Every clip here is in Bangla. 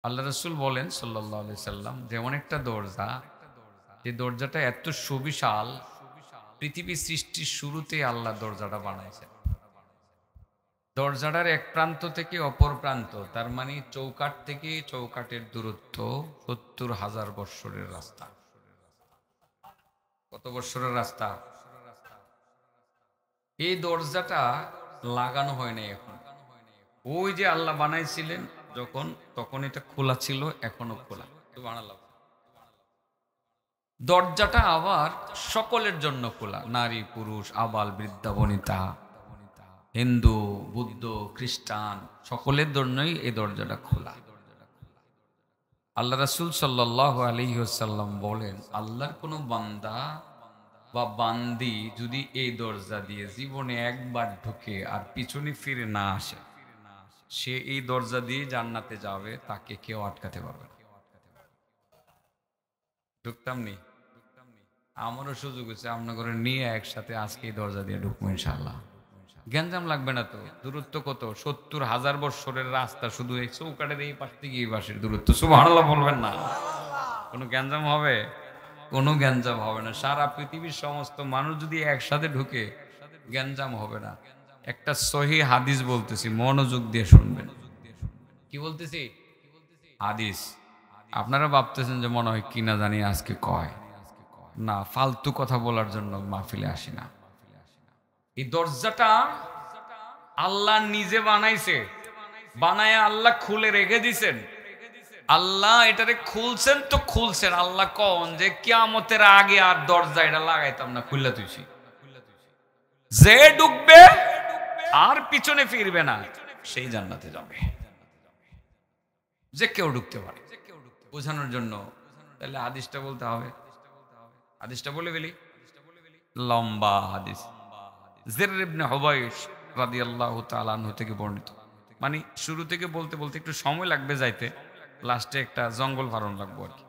আল্লাহ রাসূল বলেন সাল্লাল্লাহু আলাইহি সাল্লাম, যেমন একটা দরজা, যে দরজাটা এত সুবিশাল, পৃথিবী সৃষ্টির শুরুতে আল্লাহ দরজাটা বানাইছেন। দরজাটার এক প্রান্ত থেকে অপর প্রান্ত, তার মানে চৌকাঠ থেকে চৌকাঠের দূরত্ব ৭০,০০০ বৎসরের রাস্তা। কত বৎসরের রাস্তা? এই দরজাটা লাগানো হয় নাই এখন। ওই যে আল্লাহ বানাইছিলেন যখন, তখন এটা খোলা ছিল, এখনো খোলা। সুবহানাল্লাহ। দরজাটা আবার সকলের জন্য খোলা, নারী পুরুষ আবাল বৃদ্ধা বনিতা, হিন্দু বুদ্ধ খ্রিস্টান, সকলের জন্যই এই দরজাটা খোলা। আল্লাহ রাসূল সাল্লাল্লাহু আলাইহি ওয়াসাল্লাম বলেন, আল্লাহর কোনো বান্দা বা বান্দি যদি এই দরজা দিয়ে জীবনে একবার ঢুকে আর পিছনে ফিরে না আসে, সে এই দরজা দিয়ে জান্নাতে যাবে, তাকে কেউ আটকাতে পারবে না। ঢুকতাম নি, আমারও সুযোগ হচ্ছে আপনাদের নিয়ে একসাথে আজকে এই দরজা দিয়ে ঢুকবো ইনশাআল্লাহ। গ্যাঞ্জাম লাগবে না তো। দূরত্ব কত? ৭০,০০০ বৎসরের রাস্তা, শুধু এই চৌকাঠের এই পাশ থেকে এই পাশের দূরত্ব। সুবহানাল্লাহ বলবেন না? কোনো গ্যাঞ্জাম হবে? কোনো গ্যাঞ্জাম হবে না। সারা পৃথিবীর সমস্ত মানুষ যদি একসাথে ঢুকে, গ্যাঞ্জাম হবে না। একটা সহিহ হাদিস বলতেছি, মনোযোগ দিয়ে শুনবেন। কি বলতেছি? হাদিস। আপনারা ভাবতেছেন যে মনে হয় কি না জানি আজকে কয় না, ফালতু কথা বলার জন্য মাহফিলে আসি না। এই দরজাটা আল্লাহ নিজে বানাইছে, বানায় আল্লাহ খুলে রেখে দিছেন। আল্লাহ এটারে খুলছেন তো খুলছেন, আল্লাহ কন যে কিয়ামতের আগে আর দরজা এটা লাগাইতাম না, খুললা তুইছি। যে ঢুকবে আর পিছনে ফিরবে না, সেই জান্নাতে যাবে। যে কেউ ঢুকতে পারে, বোঝানোর জন্য। তাহলে হাদিসটা বলতে হবে। হাদিসটা বলে ফেলি, লম্বা হাদিস। জির ইবনে হুবাইশ রাদিয়াল্লাহু তাআলা আনহু থেকে বর্ণিত। মানে শুরু থেকে বলতে বলতে একটু সময় লাগবে যাইতে, লাস্টে একটা জঙ্গল পারণ লাগবে আর কি।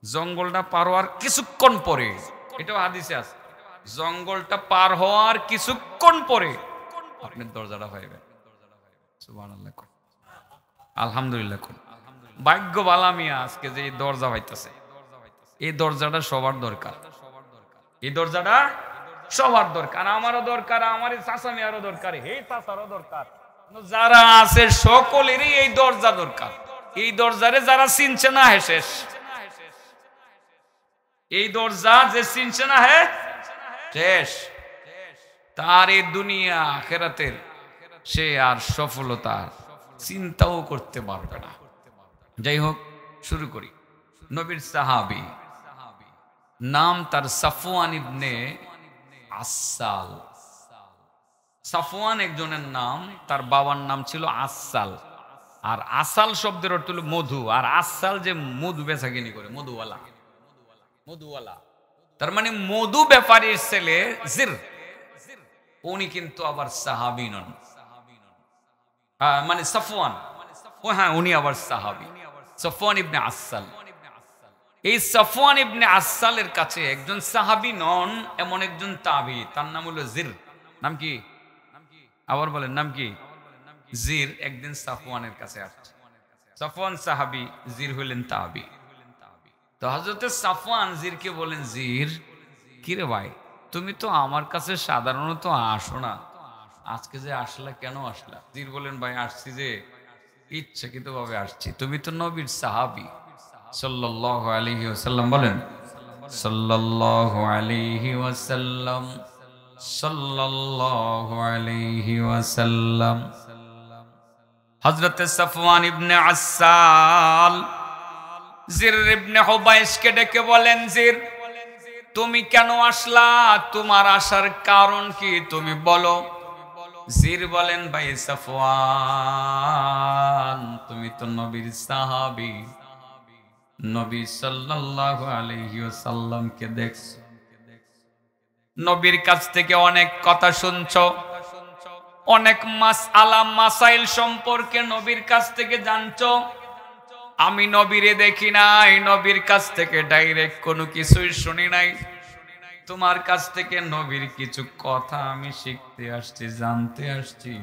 জঙ্গলটা পার হওয়ার কিছুক্ষণ পরে, এটাও হাদিসে আছে, জঙ্গলটা পার হওয়ার কিছুক্ষণ পরে আপনি দরজাটা পাইবেন। সুবহানাল্লাহ, আলহামদুলিল্লাহ। ভাগ্য বালা মিয়া আজকে যে দরজা পাইতেছে। এই দরজাটা সবার দরকার, এই দরজাটা সবার দরকার। আমারও দরকার, আমার চাচা মেয়ারও দরকার, হে চাচারও দরকার, যারা আছে সকলেরই এই দরজা দরকার। এই দরজারে যারা চিনছে না হে শেষ। এই দরজা যে চিনছে না হে শেষ। তার এই দুনিয়া আখিরাতের সে আর সফলতা চিন্তাও করতে পারবে না। যাই হোক, শুরু করি। নবীর সাহাবী, নাম তার সাফওয়ান ইবনে আসাল। সাফওয়ান একজনের নাম, তার বাবার নাম ছিল আসাল। আর আসাল শব্দের অর্থ হলো মধু, আর আসাল যে মধু বেচাকিনি করে, মধুওয়ালা, মধুওয়ালা। তার মানে মধু ব্যাপারীর ছেলে জির। উনি কিন্তু আবার সাহাবী নন, মানে সাফওয়ান, ও হ্যাঁ, উনি আবার সাহাবী, সাফওয়ান ইবনে আসাল। এই সাফওয়ান ইবনে আসালের কাছে একজন সাহাবী নন, এমন একজন তাবী, তার নাম হলো জির। নাম কি? আবার বলেন, নাম কি? জির একদিন সাফওয়ানের কাছে আসছে। সাফওয়ান সাহাবী, জির হইলেন তাবী। তো হযরত সাফওয়ান জিরকে বলেন, জির কিরে ভাই, তুমি তো আমার কাছে সাধারণত আসো না, আজকে যে আসলা, কেন আসলা? জির বলেন, ভাই আসছি যে ইচ্ছাকৃতভাবে আসছি, তুমি তো নবীর সাহাবী সাল্লাল্লাহু আলাইহি ওয়াসাল্লাম। বলেন সাল্লাল্লাহু আলাইহি ওয়াসাল্লাম, সাল্লাল্লাহু আলাইহি ওয়াসাল্লাম। হযরত সাফওয়ান ইবনে আসাল জির ইবনে হুবাইশকে ডেকে বলেন, জির তুমি কেন আসলা? তোমার আসার কারণ কি তুমি বলো। জির বলেন, ভাই সাফওয়ান, তুমি তো নবীর সাহাবী, নবী সাল্লাল্লাহু আলাইহি ওয়াসাল্লামকে দেখছো, নবীর কাছ থেকে অনেক কথা শুনছো, অনেক মাসআলা মাসাইল সম্পর্কে নবীর কাছ থেকে জানছো। আমি নবীরে দেখি নাই, নবীর কাছ থেকে ডাইরেক্ট কোনো কিছুই শুনি নাই, তোমার কাছ থেকে নবীর কিছু কথা আমি শিখতে আসছি, জানতে আসছি।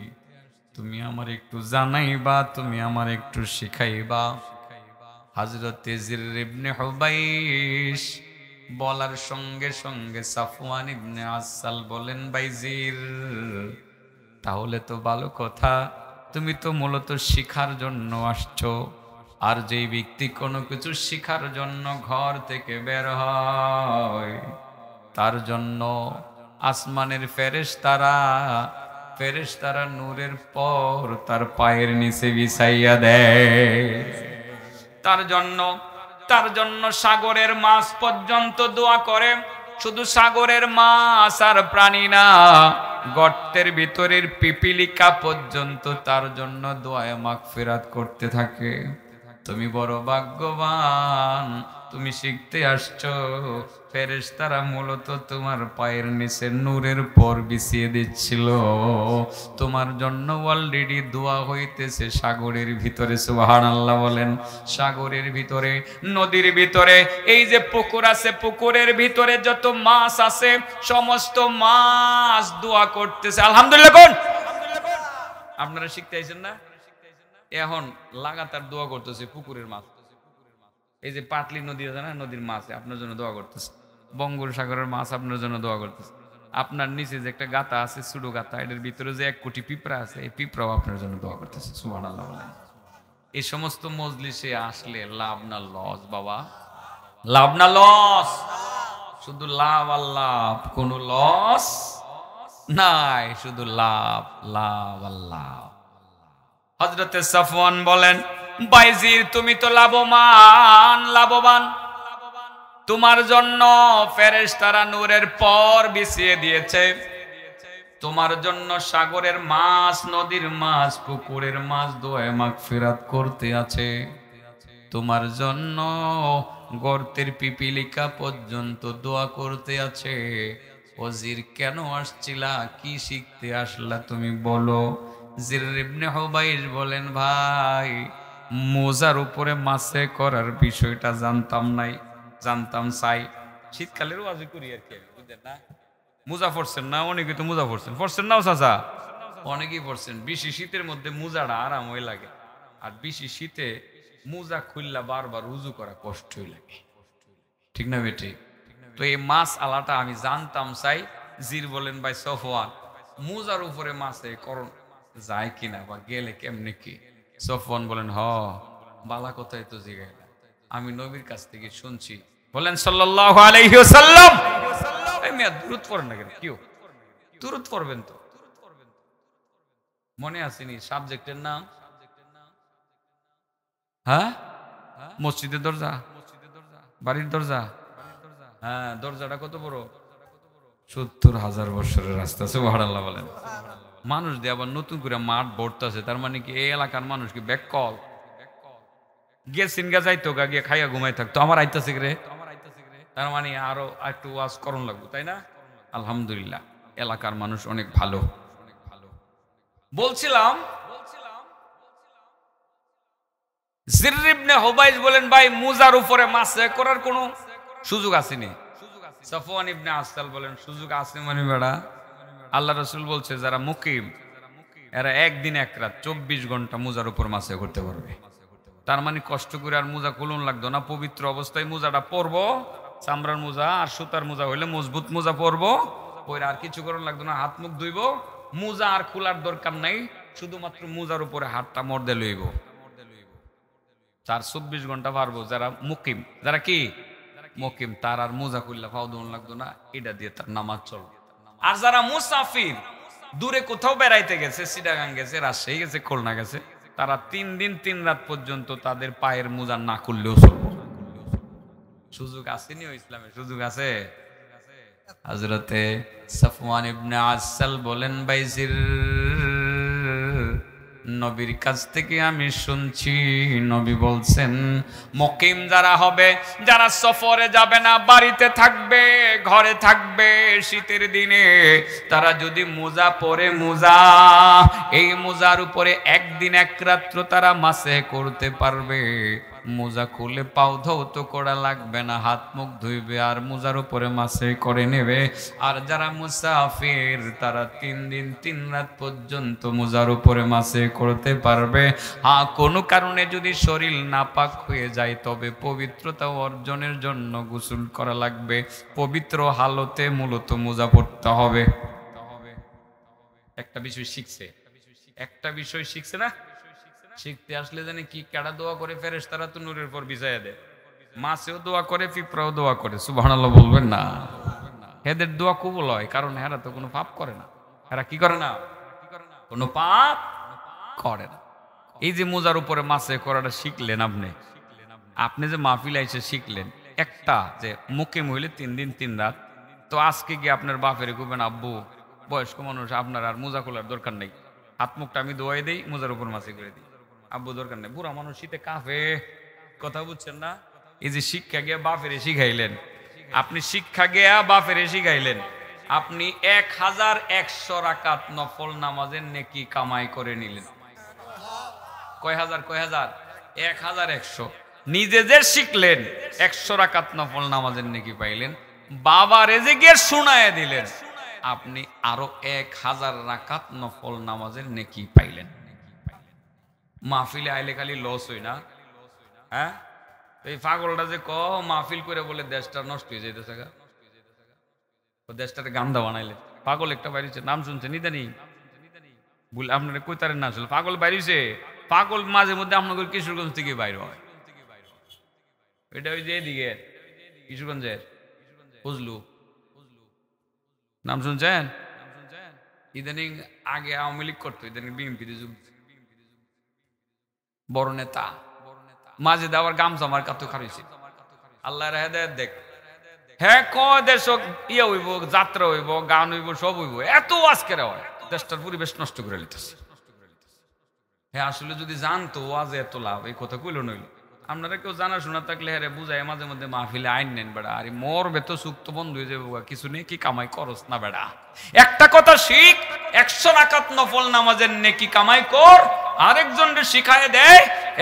তুমি আমার একটু জানাইবা, তুমি আমার একটু শিখাইবা। হযরতে জির ইবনে হুবাইশ বলার সঙ্গে সঙ্গে সাফওয়ান ইবনে আসাল বলেন, ভাই জির, তাহলে তো ভালো কথা, তুমি তো মূলত শিখার জন্য আসছো। আর যেই ব্যক্তি কোনো কিছু শিখার জন্য ঘর থেকে বের হয়, তার জন্য আসমানের ফেরেশতারা নূরের পর তার পায়ের নিচে বিছাইয়া দেয়। তার জন্য সাগরের মাছ পর্যন্ত দোয়া করে। শুধু সাগরের মাছ আর প্রাণী না, গর্তের ভিতরের পিপিলিকা পর্যন্ত তার জন্য দোয়ায় মাগফিরাত করতে থাকে। তুমি বড় ভাগ্যবান, তুমি শিখতে আসছো। ফেরেশতারা মূলত তোমার পায়ের নিচে নূরের পর বিছিয়ে দিচ্ছিল। তোমার জন্য অলরেডি দোয়া হইতেছে সাগরের ভিতরে। সুবহানাল্লাহ বলেন। সাগরের ভিতরে, নদীর ভিতরে, এই যে পুকুর আছে, পুকুরের ভিতরে যত মাছ আছে সমস্ত মাছ দোয়া করতেছে আলহামদুলিল্লাহ। কোন আপনারা শিখতে আইছেন না? এখন লাগাতার দোয়া করতেছে পুকুরের মাছ। এই যে পাটলি নদী আছে না, নদীর মাছ আপনার জন্য দোয়া করতেছে। বঙ্গোপসাগরের মাছ আপনার জন্য দোয়া করতেছে। আপনার নিচে যে একটা গাতা আছে, সুডো গাতা, এটার ভিতরে যে 1 কোটি পিঁপড়া আছে, এই পিঁপড়াও আপনার জন্য দোয়া করতেছে। সুবহানাল্লাহ। এই সমস্ত মজলিসে আসলে লাভ না লস বাবা? লাভ না লস? শুধু লাভ আর লাভ, কোন লস নাই, শুধু লাভ, লাভ আর লাভ। হযরতে সাফওয়ান বলেন, বাইজির তুমি তো লাভবান। তোমার জন্য ফেরেশতারা নূরের পর বিছিয়ে দিয়েছে। তোমার জন্য সাগরের মাছ, নদীর মাছ, পুকুরের মাছ দোয়ায় মাগফিরাত করতে আছে। তোমার জন্য গর্তের পিপিলিকা পর্যন্ত দোয়া করতে আছে। ওজির কেন আসছিলা, কি শিখতে আসলা তুমি বলো? জির ইবনে হুবাইশ বলেন, ভাই মোজার উপরে মাছে করার বিষয়টা জানতাম চাই। শীতকালের ওয়াজি করি আর কি, বুঝলেন না? মোজা পড়ছেন না? অনেকে তো মোজা পড়ছেন নাও চাচা, অনেকেই পড়ছেন। বেশি শীতের মধ্যে মোজাটা আরাম হয়ে লাগে, আর বেশি শীতে মোজা খুললা বারবার উজু করা কষ্টই লাগে, ঠিক না বেটি? তো এই মাছ আলাটা আমি জানতাম চাই। জির বলেন, ভাই সফওয়ান, মোজার উপরে মাছে করণ যায় কিনা বা গেলে কেমনে কি? সফওয়ান বলেন, বালা কথাই তো জিগাইলা, আমি নবীর কাছ থেকে শুনছি। বলেন সাল্লাল্লাহু আলাইহি ওয়াসাল্লাম। এই মিয়া দুরূদ পড়েন না কেন? কিও দুরূদ পড়বেন তো। মনে আসেনি সাবজেক্টের নাম? হ্যাঁ, মসজিদের দরজা, বাড়ির দরজা। হ্যাঁ, দরজাটা কত বড়? 70,000 বছরের রাস্তা। সুবহানাল্লাহ বলেন। মানুষ দিয়ে আবার নতুন করে মাঠ ভরতেছে, তার মানে কি এই এলাকার মানুষ কি ব্যাককল গেছিন গা, যাইতো গা, গিয়ে খাইয়া ঘুমাই থাকতো, আমার আইতাছে রে, তার মানে আরো একটু ওয়াজ করণ লাগবে, তাই না? আলহামদুলিল্লাহ, এলাকার মানুষ অনেক ভালো। বলছিলাম জির ইবনে হুবাইশ বলেন, ভাই মুজার উপরে মাছে করার কোনো সুযোগ আসেনি। সাফওয়ান ইবনে আসাল বলেন, সুযোগ আছে মানে বেড়া, আল্লাহ রাসূল বলছে যারা মুকিম এরা একদিন এক রাত 24 ঘন্টা মুজার উপর মাছে করতে পারবে। তার মানে কষ্ট করে আর মোজা খুলুন লাগতো না, পবিত্র অবস্থায় মোজাটা পরবো, চামড়ার মোজা আর সুতার মোজা হইলে মজবুত মোজা পরবো, পরে আর কিছু করুন লাগতো না, হাত মুখ ধুইব, মোজা আর খোলার দরকার নাই, শুধুমাত্র মোজার উপরে হাতটা মর্দে লইব। 24 ঘন্টা পারবো যারা মুকিম, যারা কি মুকিম, তার আর মোজা খুললে পাও ধুন লাগতো না, এটা দিয়ে তার নামাজ চলবে। আর যারা মুসাফির, দূরে কোথাও বেড়াইতে গেছে, চিটাগাং গেছে, রাজশাহী গেছে, খুলনা গেছে, তারা 3 দিন 3 রাত পর্যন্ত তাদের পায়ের মোজা না খুললেও চলবে। সুযোগ আসেনি ও ইসলামে? সুযোগ আছে। হযরতে সাফওয়ান ইবনে আসাল বলেন, বাইজির নবীর কাছ থেকে আমি শুনছি, নবী বলছেন মুকিম যারা হবে, যারা সফরে যাবে না, বাড়িতে থাকবে, ঘরে থাকবে, শীতের দিনে তারা যদি মোজা পরে, মোজা এই মোজার উপরে একদিন এক রাত্র তারা মাসে করতে পারবে, মোজা খুলে পাও ধৌত করা লাগবে না, হাত মুখ ধুইবে আর মোজার উপরে মাসে করে নেবে। আর যারা মুসাফির তারা 3 দিন 3 রাত পর্যন্ত মোজার উপরে মাসে করতে পারবে। হ্যাঁ, কোনো কারণে যদি শরীর নাপাক হয়ে যায় তবে পবিত্রতা অর্জনের জন্য গোসল করা লাগবে। পবিত্র হালতে মূলত মোজা পড়তে হবে। একটা বিষয় শিখছে না, শিখতে আসলে জানি কি কেডা দোয়া করে, ফেরেশতারা তো নূরের পর বিছায়া দেয়, মাছেও দোয়া করে, পিঁপড়াও দোয়া করে। সুবহানাল্লাহ বলবেন না? এদের দোয়া কবুল হয়, কারণ এরা তো কোনো পাপ করে না। এরা কি করে না? কোনো পাপ করে না। এই যে মোজার উপরে মাছে করাটা শিখলেন আপনি যে মাহফিল আইসে শিখলেন, একটা যে মুখে মহিলে 3 দিন 3 রাত। তো আজকে গিয়ে আপনার বাপের কইবেন, আব্বু বয়স্ক মানুষ, আপনার আর মোজা খোলার দরকার নেই, হাত মুখটা আমি ধোয়াই দেই, মোজার উপর মাছে করে দিই। আব্বু দরকার নেই, বুড়া মানুষ শীতে কাঁপে। কথা বুঝছেন না? এই যে শিক্ষা গিয়া বাপেরে শিখাইলেন, আপনি শিক্ষা গিয়া বাপেরে শিখাইলেন, আপনি 1100 রাকাত নফল নামাজের নেকি কামাই করে নিলেন। কয় হাজার? 1100। নিজে যে শিখলেন 100 রাকাত নফল নামাজের নেকি পাইলেন, বাবারে যে গিয়ে শোনায় দিলেন, আপনি আরো 1000 রাকাত নফল নামাজের নেকি পাইলেন। মাহফিলে আইলে খালি লস হই না? হ্যাঁ, এই পাগলটা যে মাহফিল করে বলে দেশটা নষ্ট হয়ে যাইতেছে, দেশটাতে গান্দা বানাইলে। পাগল একটা বাইরেছে, নাম শুনছেন ইদানি? বলে আপনারা কইতারেন না, আসলে পাগল বাইরেছে। পাগল মাঝে মধ্যে আপনাদের কিশোরগঞ্জ থেকে বাইরে হয়। এটা ওই যে এদিকে কিশোরগঞ্জের ফজলু, নাম শুনছেন? ইদানিং আগে আওয়ামী লীগ করতো, ইদানিং বিএনপিতে যুগ, বড় নেতা। মাঝে দেওয়ার গামছা আমার কাতো খারিয়েছে। আল্লাহ হেদায়েত দেখ। হ্যাঁ, দেশ ইয়ে হইব, যাত্রা হইব, গান হইব, সব হইব, এত আজকে হয়, দেশটার পরিবেশ নষ্ট করে লিতেছে। হ্যাঁ, আসলে যদি জানতো ওয়াজে এত লাভ, এই কথা কইল নইল। আপনারা কেউ জানা শোনা থাকলে হ্যাঁ বুঝায় মাঝে মধ্যে মাহফিলে আইন নেন বেড়া। আরে মরবে তো, সুক্ত বন্ধ হয়ে যাবে, কিছু নেই কি কামাই করস না বেড়া। একটা কথা শিখ, 100 রাকাত নফল নামাজের নেকি কামাই কর। আরেকজনকে শিখায় দেয়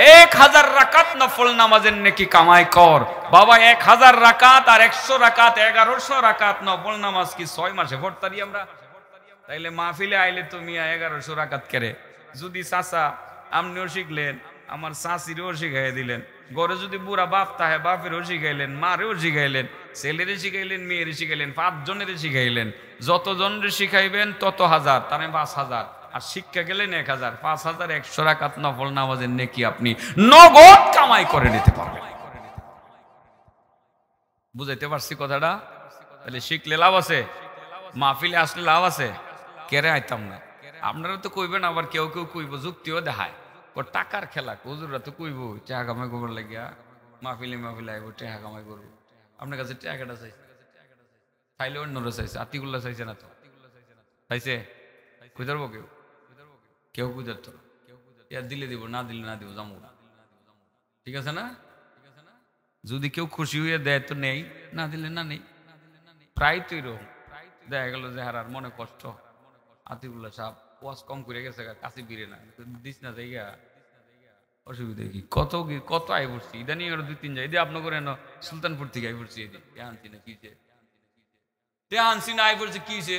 1000 রাকাত নফল নামাজের নেকি কামাই কর। বাবা 1000 রাকাত আর 100 রাকাত 1100 রাকাত নফল নামাজ কি 6 মাসে পড়তারি আমরা? তাইলে মাহফিলে আইলে তো মিয়া 1100 রাকাত করে। যদি চাচা আপনিও শিখলেন, আমার চাষিরেও শিখাই দিলেন, ঘরে যদি বুড়া বাপ তাহে বাপেরও শিখাইলেন, মারেও শিখাইলেন, ছেলেরে শিখাইলেন, মেয়েরে শিখাইলেন, 5 জনের শিখাইলেন। যত জনের শিখাইবেন তত হাজার, তার 5000। আর শিক্ষা গেলেন 1000, 5000 100 রাকাত নফল নামাজের নেকি আপনি নগদ কামাই করে নিতে পারবেন। বুঝাইতে পারছি কথাটা? তাহলে শিখলে লাভ আছে, মাহফিলে আসলে লাভ আছে। কেরে আইতাম না? আপনারা তো কইবেন, আবার কেউ কেউ কইব, যুক্তিও দেখায়, ও টাকার খেলা, হুজুররা তো কইব টাকা কামাই করবার লাগিয়া মাহফিলে আইব, টাকা কামাই করবো। আপনার কাছে টাকাটা চাইছে, চাইলে অন্যরা চাইছে, আতিকুল্লাহ চাইছে না তো? চাইছে? কইতারবো কেউ? কেউ কইতারতো না। দিলে দিব, না দিলে না দিব, যাবো। ঠিক আছে না? যদি কেউ খুশি হয়ে দেয় তো নেই, না দিলে না নেই। প্রায় তো এরকম দেখা গেল যে হারার মনে কষ্ট, আতিকুল্লাহ সাহেব ওয়াজ কম করে গেছে, কাছে বিরে না দিস না জায়গা, অসুবিধা কি? কত আই পড়ছি ইদানিং, 2-3 যাই দিয়ে আপনার করে সুলতানপুর থেকে আই পড়ছি, আনছি না কিছে, আনছি না আই পড়ছি কিছে,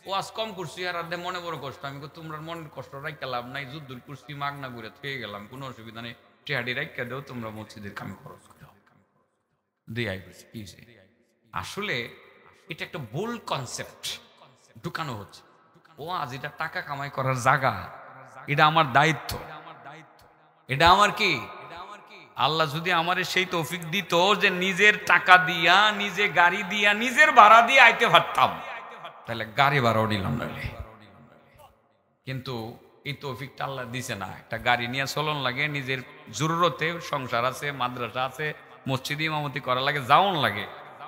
ওয়াজ কম করছি আর মনে বড় কষ্ট। আমি তোমরা মনের কষ্ট রাখা লাভ নাই, যুদ্ধ করছি, মাগনা ঘুরে থেকে গেলাম, কোনো অসুবিধা নেই, টেহাডি রাখা দেও, তোমরা মসজিদের কামে খরচ করো দিয়ে আই পড়ছি কিছে। আসলে এটা একটা ভুল কনসেপ্ট ঢুকানো হচ্ছে। ও আজ এটা টাকা কামাই করার জায়গা, এটা আমার দায়িত্ব, এটা আমার কি? আল্লাহ যদি আমার সেই তৌফিক দিত যে নিজের টাকা দিয়া, নিজে গাড়ি দিয়া, নিজের ভাড়া দিয়ে আইতে পারতাম, তাহলে গাড়ি ভাড়াও নিলাম না। কিন্তু এই তৌফিকটা আল্লাহ দিছে না। একটা গাড়ি নিয়ে চলন লাগে, নিজের জরুরতে, সংসার আছে, মাদ্রাসা আছে, মসজিদ ইমামতি করা লাগে, যাওন লাগে,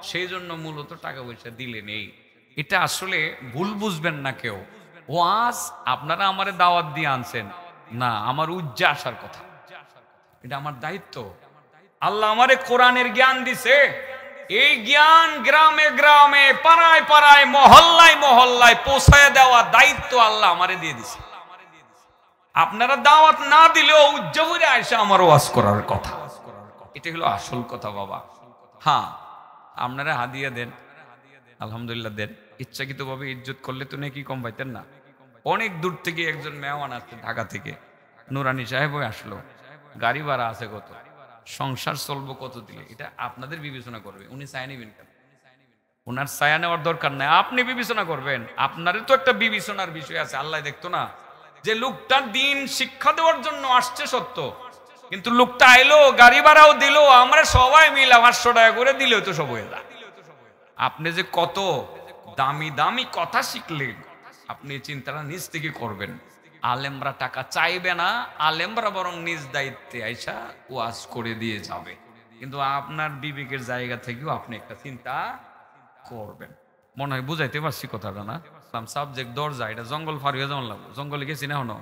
সেই জন্য মূলত টাকা পয়সা দিলে নেই। এটা আসলে ভুল বুঝবেন না কেউ। ওয়াজ আপনারা আমারে দাওয়াত দিয়ে আনছেন না, আমার উজ্জা আসার কথা, এটা আমার দায়িত্ব। আল্লাহ আমারে কোরআনের জ্ঞান দিছে, এই জ্ঞান গ্রামে গ্রামে, পাড়ায় পাড়ায়, মহল্লায় মহল্লায় পৌঁছায় দেওয়া দায়িত্ব আল্লাহ আমারে দিয়ে দিছে। আপনারা দাওয়াত না দিলেও উজ্জা করে আইসা আমার ওয়াজ করার কথা। এটা হলো আসল কথা বাবা। হ্যাঁ, আপনারা হাদিয়া দেন, আলহামদুলিল্লাহ দেন, ইচ্ছাকৃতভাবে ইজ্জত করলে তো নাকি কম পাইতেন না। অনেক দূর থেকে একজন মেহমান আসছে ঢাকা থেকে, নুরানি সাহেব আসলো, গাড়ি ভাড়া আছে কত, সংসার চলবো কত দিলে, এটা আপনাদের বিবেচনা করবে। উনি চায় নিবেন কেন? ওনার ছায়া নেওয়ার দরকার নাই, আপনি বিবেচনা করবেন। আপনারও তো একটা বিবেচনার বিষয় আছে। আল্লাহ দেখতো না যে লোকটা দিন শিক্ষা দেওয়ার জন্য আসছে সত্য, কিন্তু লোকটা আইলো, গাড়ি ভাড়াও দিল, আমরা সবাই মিলে 500 টাকা করে দিলে তো সব হয়ে যায়। আপনি যে কত দামি দামি কথা শিখলেন, আপনি চিন্তাটা নিজ থেকে করবেন। আলেমরা টাকা চাইবে না, আলেমরা বরং নিজ দায়িত্বে আইসা ওয়াজ করে দিয়ে যাবে। কিন্তু আপনার বিবেকের জায়গা থেকেও আপনি একটা চিন্তা করবেন। মনে হয় বুঝাইতে পারছি কথাটা না? সাবজেক্ট দরজা, এটা জঙ্গল ফার হয়ে যেমন লাগলো। জঙ্গলে গেছি না হনো,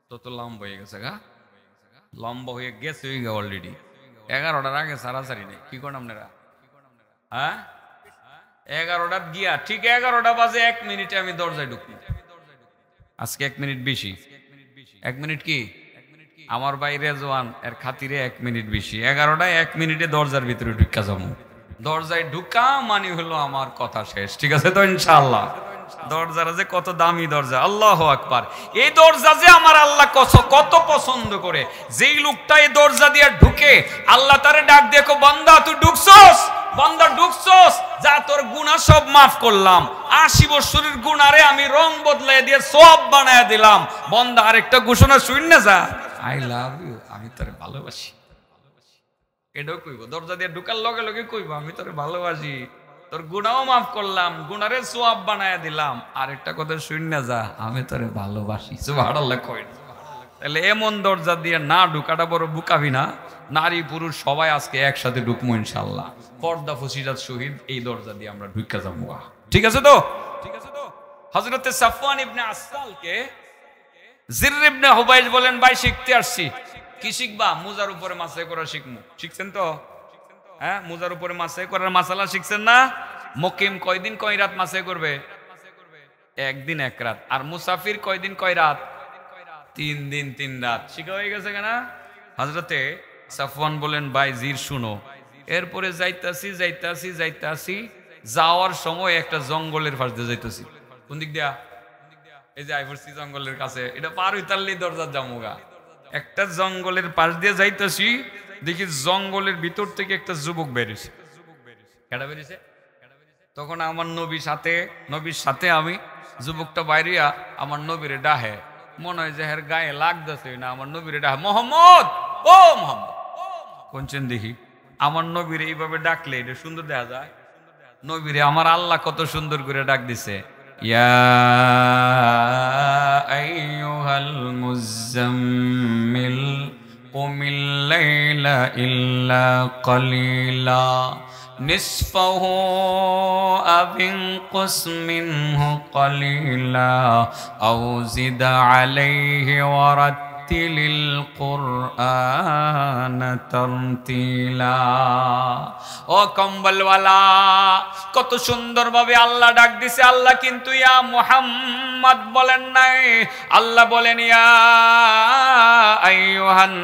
তত লম্বা হয়ে গেছে গা, লম্বা হয়ে গেছে অলরেডি। 11টার আগে সারাসারি নেই। কি করেন আপনারা? হ্যাঁ, 11টা গিয়া ঠিক 11টা বাজে 1 মিনিটে আমি দরজায় ঢুকবো। আজকে 1 মিনিট বেশি। 1 মিনিট কি আমার বাইরে জোয়ান এর খাতিরে 1 মিনিট বেশি। 11টায় 1 মিনিটে দরজার ভিতরে ঢুকা যাবো। দরজায় ঢুকা মানে হলো আমার কথা শেষ। ঠিক আছে তো ইনশাআল্লাহ? দরজাটা যে কত দামি দরজা, আল্লাহু আকবার। এই দরজা যে আমার আল্লাহ কত পছন্দ করে। যেই লোকটা এই দরজা দিয়ে ঢুকে, আল্লাহ তারে ডাক দেখো, বান্দা তুই ঢুকছস, বান্দা ঢুকছস, যা তোর গুনাহ সব মাফ করলাম। 80 বছরের গুনারে আমি রং বদলাই দিয়ে সওয়াব বানায়া দিলাম। বান্দা আরেকটা ঘোষণা শুন না, যা আই লাভ ইউ, আমি তোরে ভালোবাসি। এটাও কইব, দরজা দিয়ে ঢুকার লগে লগে কইব আমি তোরে ভালোবাসি, তোর গুনাহও মাফ করলাম, গুনারে সওয়াব বানায়া দিলাম। আরেকটা কথা শুন না, যা আমি তোরে ভালোবাসি। সুবহানাল্লাহ কই। তাহলে এমন দরজা দিয়ে না ঢুকাটা বড় বুকাবি না? নারী পুরুষ সবাই আজকে একসাথে ঢুকবো ইনশাআল্লাহ। পর্দা ফসিলাত শহীদ এই দরজা দিয়ে আমরা ঢুকা যাবো। ঠিক আছে তো? ঠিক আছে তো? হযরতে সাফওয়ান ইবনে আসালকে জির ইবনে হুবাইজ বলেন, ভাই শিখতে আসছি। কি শিখবা? মুজার উপরে মাসাই করা শিখমু। শিখছেন তো? হ্যাঁ, মুজার উপরে মাসাই করার মাসালা শিখছেন না? মুকিম কয়দিন কয় রাত মাসাই করবে? 1 দিন 1 রাত। আর মুসাফির কয়দিন কয় রাত? 3 দিন 3 রাত। শিখা হয়ে গেছে কেনা? হযরতে সাফওয়ান বলেন, ভাই জির শুনো। এরপরে যাইতাছি, যাওয়ার সময় একটা জঙ্গলের পাশ দিয়ে যাইতেছি। কোন দিক দিয়া? এই যে আইফরসি জঙ্গলের কাছে, এটা পার হইতারলি দরজার জামুগা। একটা জঙ্গলের পাশ দিয়ে যাইতেছি, দেখি জঙ্গলের ভিতর থেকে একটা যুবক বেরিয়েছে। কেডা বেরিয়েছে? তখন আমার নবীর সাথে আমি, যুবকটা বাইরিয়া আমার নবীরে ডাহে। মনে হয় যে হের গায়ে লাগতেছে না, আমার নবীরে ডাহে, মোহাম্মদ, ও মোহাম্মদ। কোনছেন দেখি আমার নবীরে এইভাবে ডাকলে এটা সুন্দর দেখা যায়। নবীরে আমার আল্লাহ কত সুন্দর করে ডাক দিছে, ইয়া আইয়ুহাল মুজাম্মিল কুমিল লাইলা ইল্লা কালিলা নিসফাহু আও ইনকুস মিনহু কালিলা আও জিদ আলাইহি ওয়া রাত্তিলিল কুরআন তারতিলা। ও কম্বলওয়ালা, কত সুন্দরভাবে আল্লাহ ডাক দিছে। আল্লাহ কিন্তু ইয়া মুহাম্মদ বলেন নাই, আল্লাহ বলেন ইয়া আইয়ুহান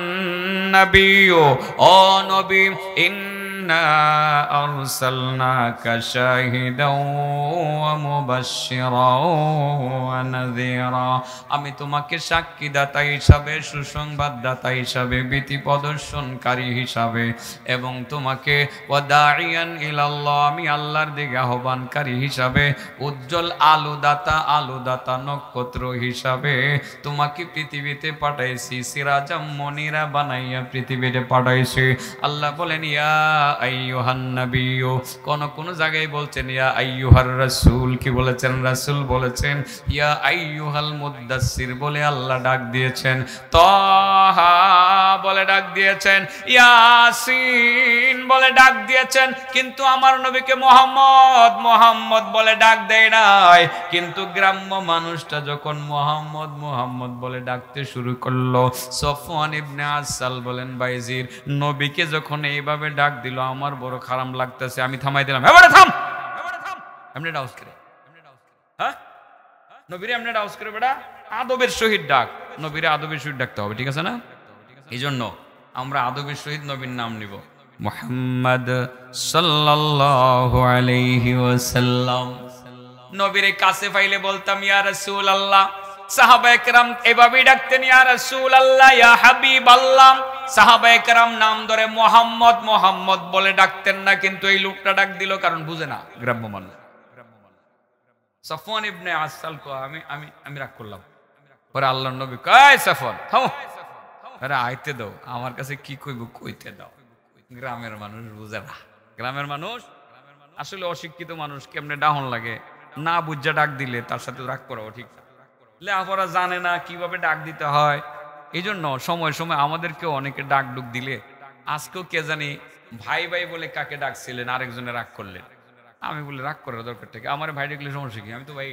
নাবিয়্যু, ও নবী, ইন্না আরসালনাকা শাহিদাও ওয়া মুবাশশিরাও ওয়া নাযীরা। আমি তোমাকে সাক্ষীদাতা হিসাবে, সুসংবাদদাতা হিসাবে, ভীতি প্রদর্শনকারী হিসাবে, এবং তোমাকে ওয়াদাইয়ান ইলাল্লাহ, আমি আল্লাহর দিকে আহ্বানকারী হিসাবে, উজ্জ্বল আলোদাতা নক্ষত্র হিসাবে তোমাকে পৃথিবীতে পাঠাইছি। সিরাজাম মনিরা বানাইয়া পৃথিবীতে পাঠাইছি। আল্লাহ বলেন ইয়া আইয়ুহান নাবিয়্যু, কোন জায়গায় বলছেন ইয়া আইয়ুহার রাসূল। কি বলেছেন? রাসূল বলেছেন। ইয়া আইয়ুহাল মুদ্দাসসির বলে আল্লাহ ডাক দিয়েছেন। তাহা বলে ডাক দিয়েছেন। ইয়াসিন বলে ডাক দিয়েছেন। কিন্তু আমার নবীকে মোহাম্মদ বলে ডাক দেয় নাই। কিন্তু গ্রাম্য মানুষটা যখন মোহাম্মদ বলে ডাকতে শুরু করলো, সাফওয়ান ইবনে আসাল বলেন, বাইজির নবীকে যখন এইভাবে ডাক দিল আমার বড় খারাপ লাগতেছে। আমি থামাই দিলাম, এবারে থাম, এমনি ডাউস করে, হ্যাঁ নবীরে এমনি ডাউস করে, বেটা আদবের সহিত ডাক। নবীরে আদবের সহিত ডাকতে হবে, ঠিক আছে না? এই জন্য আমরা আদবের সহিত নবীর নাম নিব, মুহাম্মদ সাল্লাল্লাহু আলাইহি ওয়াসাল্লাম। নবীর কাছে পাইলে বলতাম ইয়া রাসূলুল্লাহ। সাহাবায়ে কেরাম এভাবেই ডাকতেন, ইয়া রাসূলুল্লাহ, ইয়া হাবিবাল্লাহ। সাহাবায়ে কেরাম নাম ধরে মুহাম্মদ মুহাম্মদ বলে ডাকতেন না, কিন্তু এই লোকটা ডাক দিল কারণ বুঝে না, গ্রাম্য মানুষ। সাফওয়ান ইবনে আসাল কো আমি আমি আমি রাগ করলাম। পরে আল্লাহর নবী কয়, সাফওয়ান থামো, আরে আইতে দাও, আমার কাছে কি কইব কইতে দাও। গ্রামের মানুষ বুঝে না, গ্রামের মানুষ আসলে অশিক্ষিত মানুষ, কেমনে ডাহন লাগে না বুঝা ডাক দিলে তার সাথে রাগ করাও ঠিক না। লেখাপড়া জানে না কিভাবে ডাক দিতে হয়, এই জন্য সময় সময় আমাদেরকেও অনেকে ডাক ডুক দিলে, আজকেও কে জানি ভাই ভাই বলে কাকে ডাকছিলেন, আরেকজনে রাগ করলেন। আমি বলে রাগ করার দরকার থেকে, আমার ভাই ডাকলে সমস্যা কি, আমি তো ভাই।